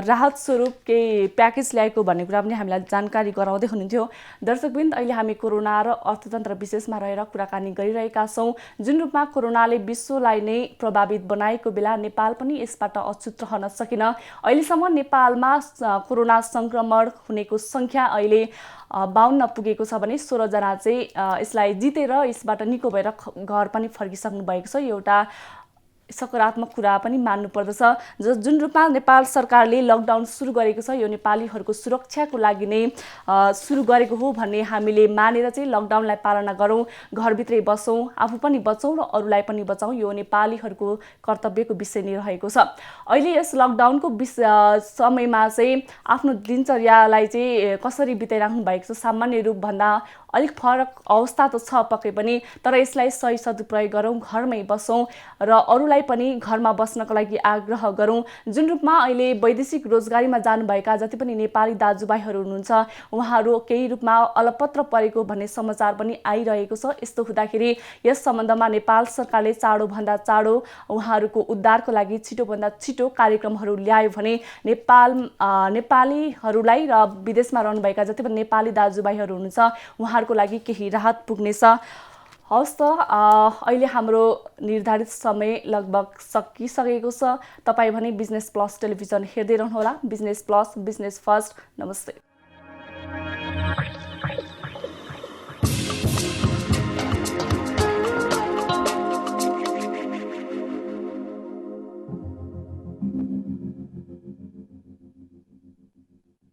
राहत स्वरूप केही प्याकेज ल्याएको भन्ने कुरा पनि हामीलाई जानकारी गराउँदै हुनुहुन्थ्यो। दर्शकवृन्द, अहिले हामी कोरोना र अर्थतन्त्र विशेषमा रहेर कुराकानी गरिरहेका छौँ। जुन रूपमा कोरोनाले विश्वलाई नै प्रभावित बनाएको बेला नेपाल पनि यसबाट अछुत रहन सकिन। अहिलेसम्म नेपालमा कोरोना संक्रमण हुनेको संख्या अहिले 52 पुगेको छ भने 16 जना चाहिँ यसलाई जितेर यसबाट निको भएर घर पनि फर्किसक्नु भएको छ। एउटा सकारात्मक कुरा पनि मान्नुपर्दछ। जुन रूपमा नेपाल सरकारले लकडाउन सुरु गरेको छ यो नेपालीहरूको सुरक्षाको लागि नै सुरु गरेको हो भन्ने हामीले मानेर चाहिँ लकडाउनलाई पालना गरौँ, घरभित्रै बसौँ, आफू पनि बचौँ र अरूलाई पनि बचाउँ, यो नेपालीहरूको कर्तव्यको विषय नै रहेको छ। अहिले यस लकडाउनको समयमा चाहिँ आफ्नो दिनचर्यालाई चाहिँ कसरी बिताइराख्नु भएको छ? सामान्य रूपभन्दा अलिक फरक अवस्था त छ पक्कै पनि, तर यसलाई सही सदुपयोग गरौँ, घरमै बसौँ र अरूलाई पनि घरमा बस्नको लागि आग्रह गरौँ। जुन रूपमा अहिले वैदेशिक रोजगारीमा जानुभएका जति पनि नेपाली दाजुभाइहरू हुनुहुन्छ उहाँहरू केही रूपमा अलपत्र परेको भन्ने समाचार पनि आइरहेको छ। यस्तो हुँदाखेरि यस सम्बन्धमा नेपाल सरकारले चाँडोभन्दा चाँडो उहाँहरूको उद्धारको लागि छिटोभन्दा छिटो कार्यक्रमहरू ल्यायो भने नेपालीहरूलाई र विदेशमा रहनुभएका जति पनि नेपाली दाजुभाइहरू हुनुहुन्छ उहाँहरूको लागि केही राहत पुग्नेछ। हवस् त, अहिले हाम्रो निर्धारित समय लगभग सकिसकेको छ। तपाईँ भने बिजनेस प्लस टेलिभिजन हेर्दै रहनुहोला। Business Plus, Business First. नमस्ते।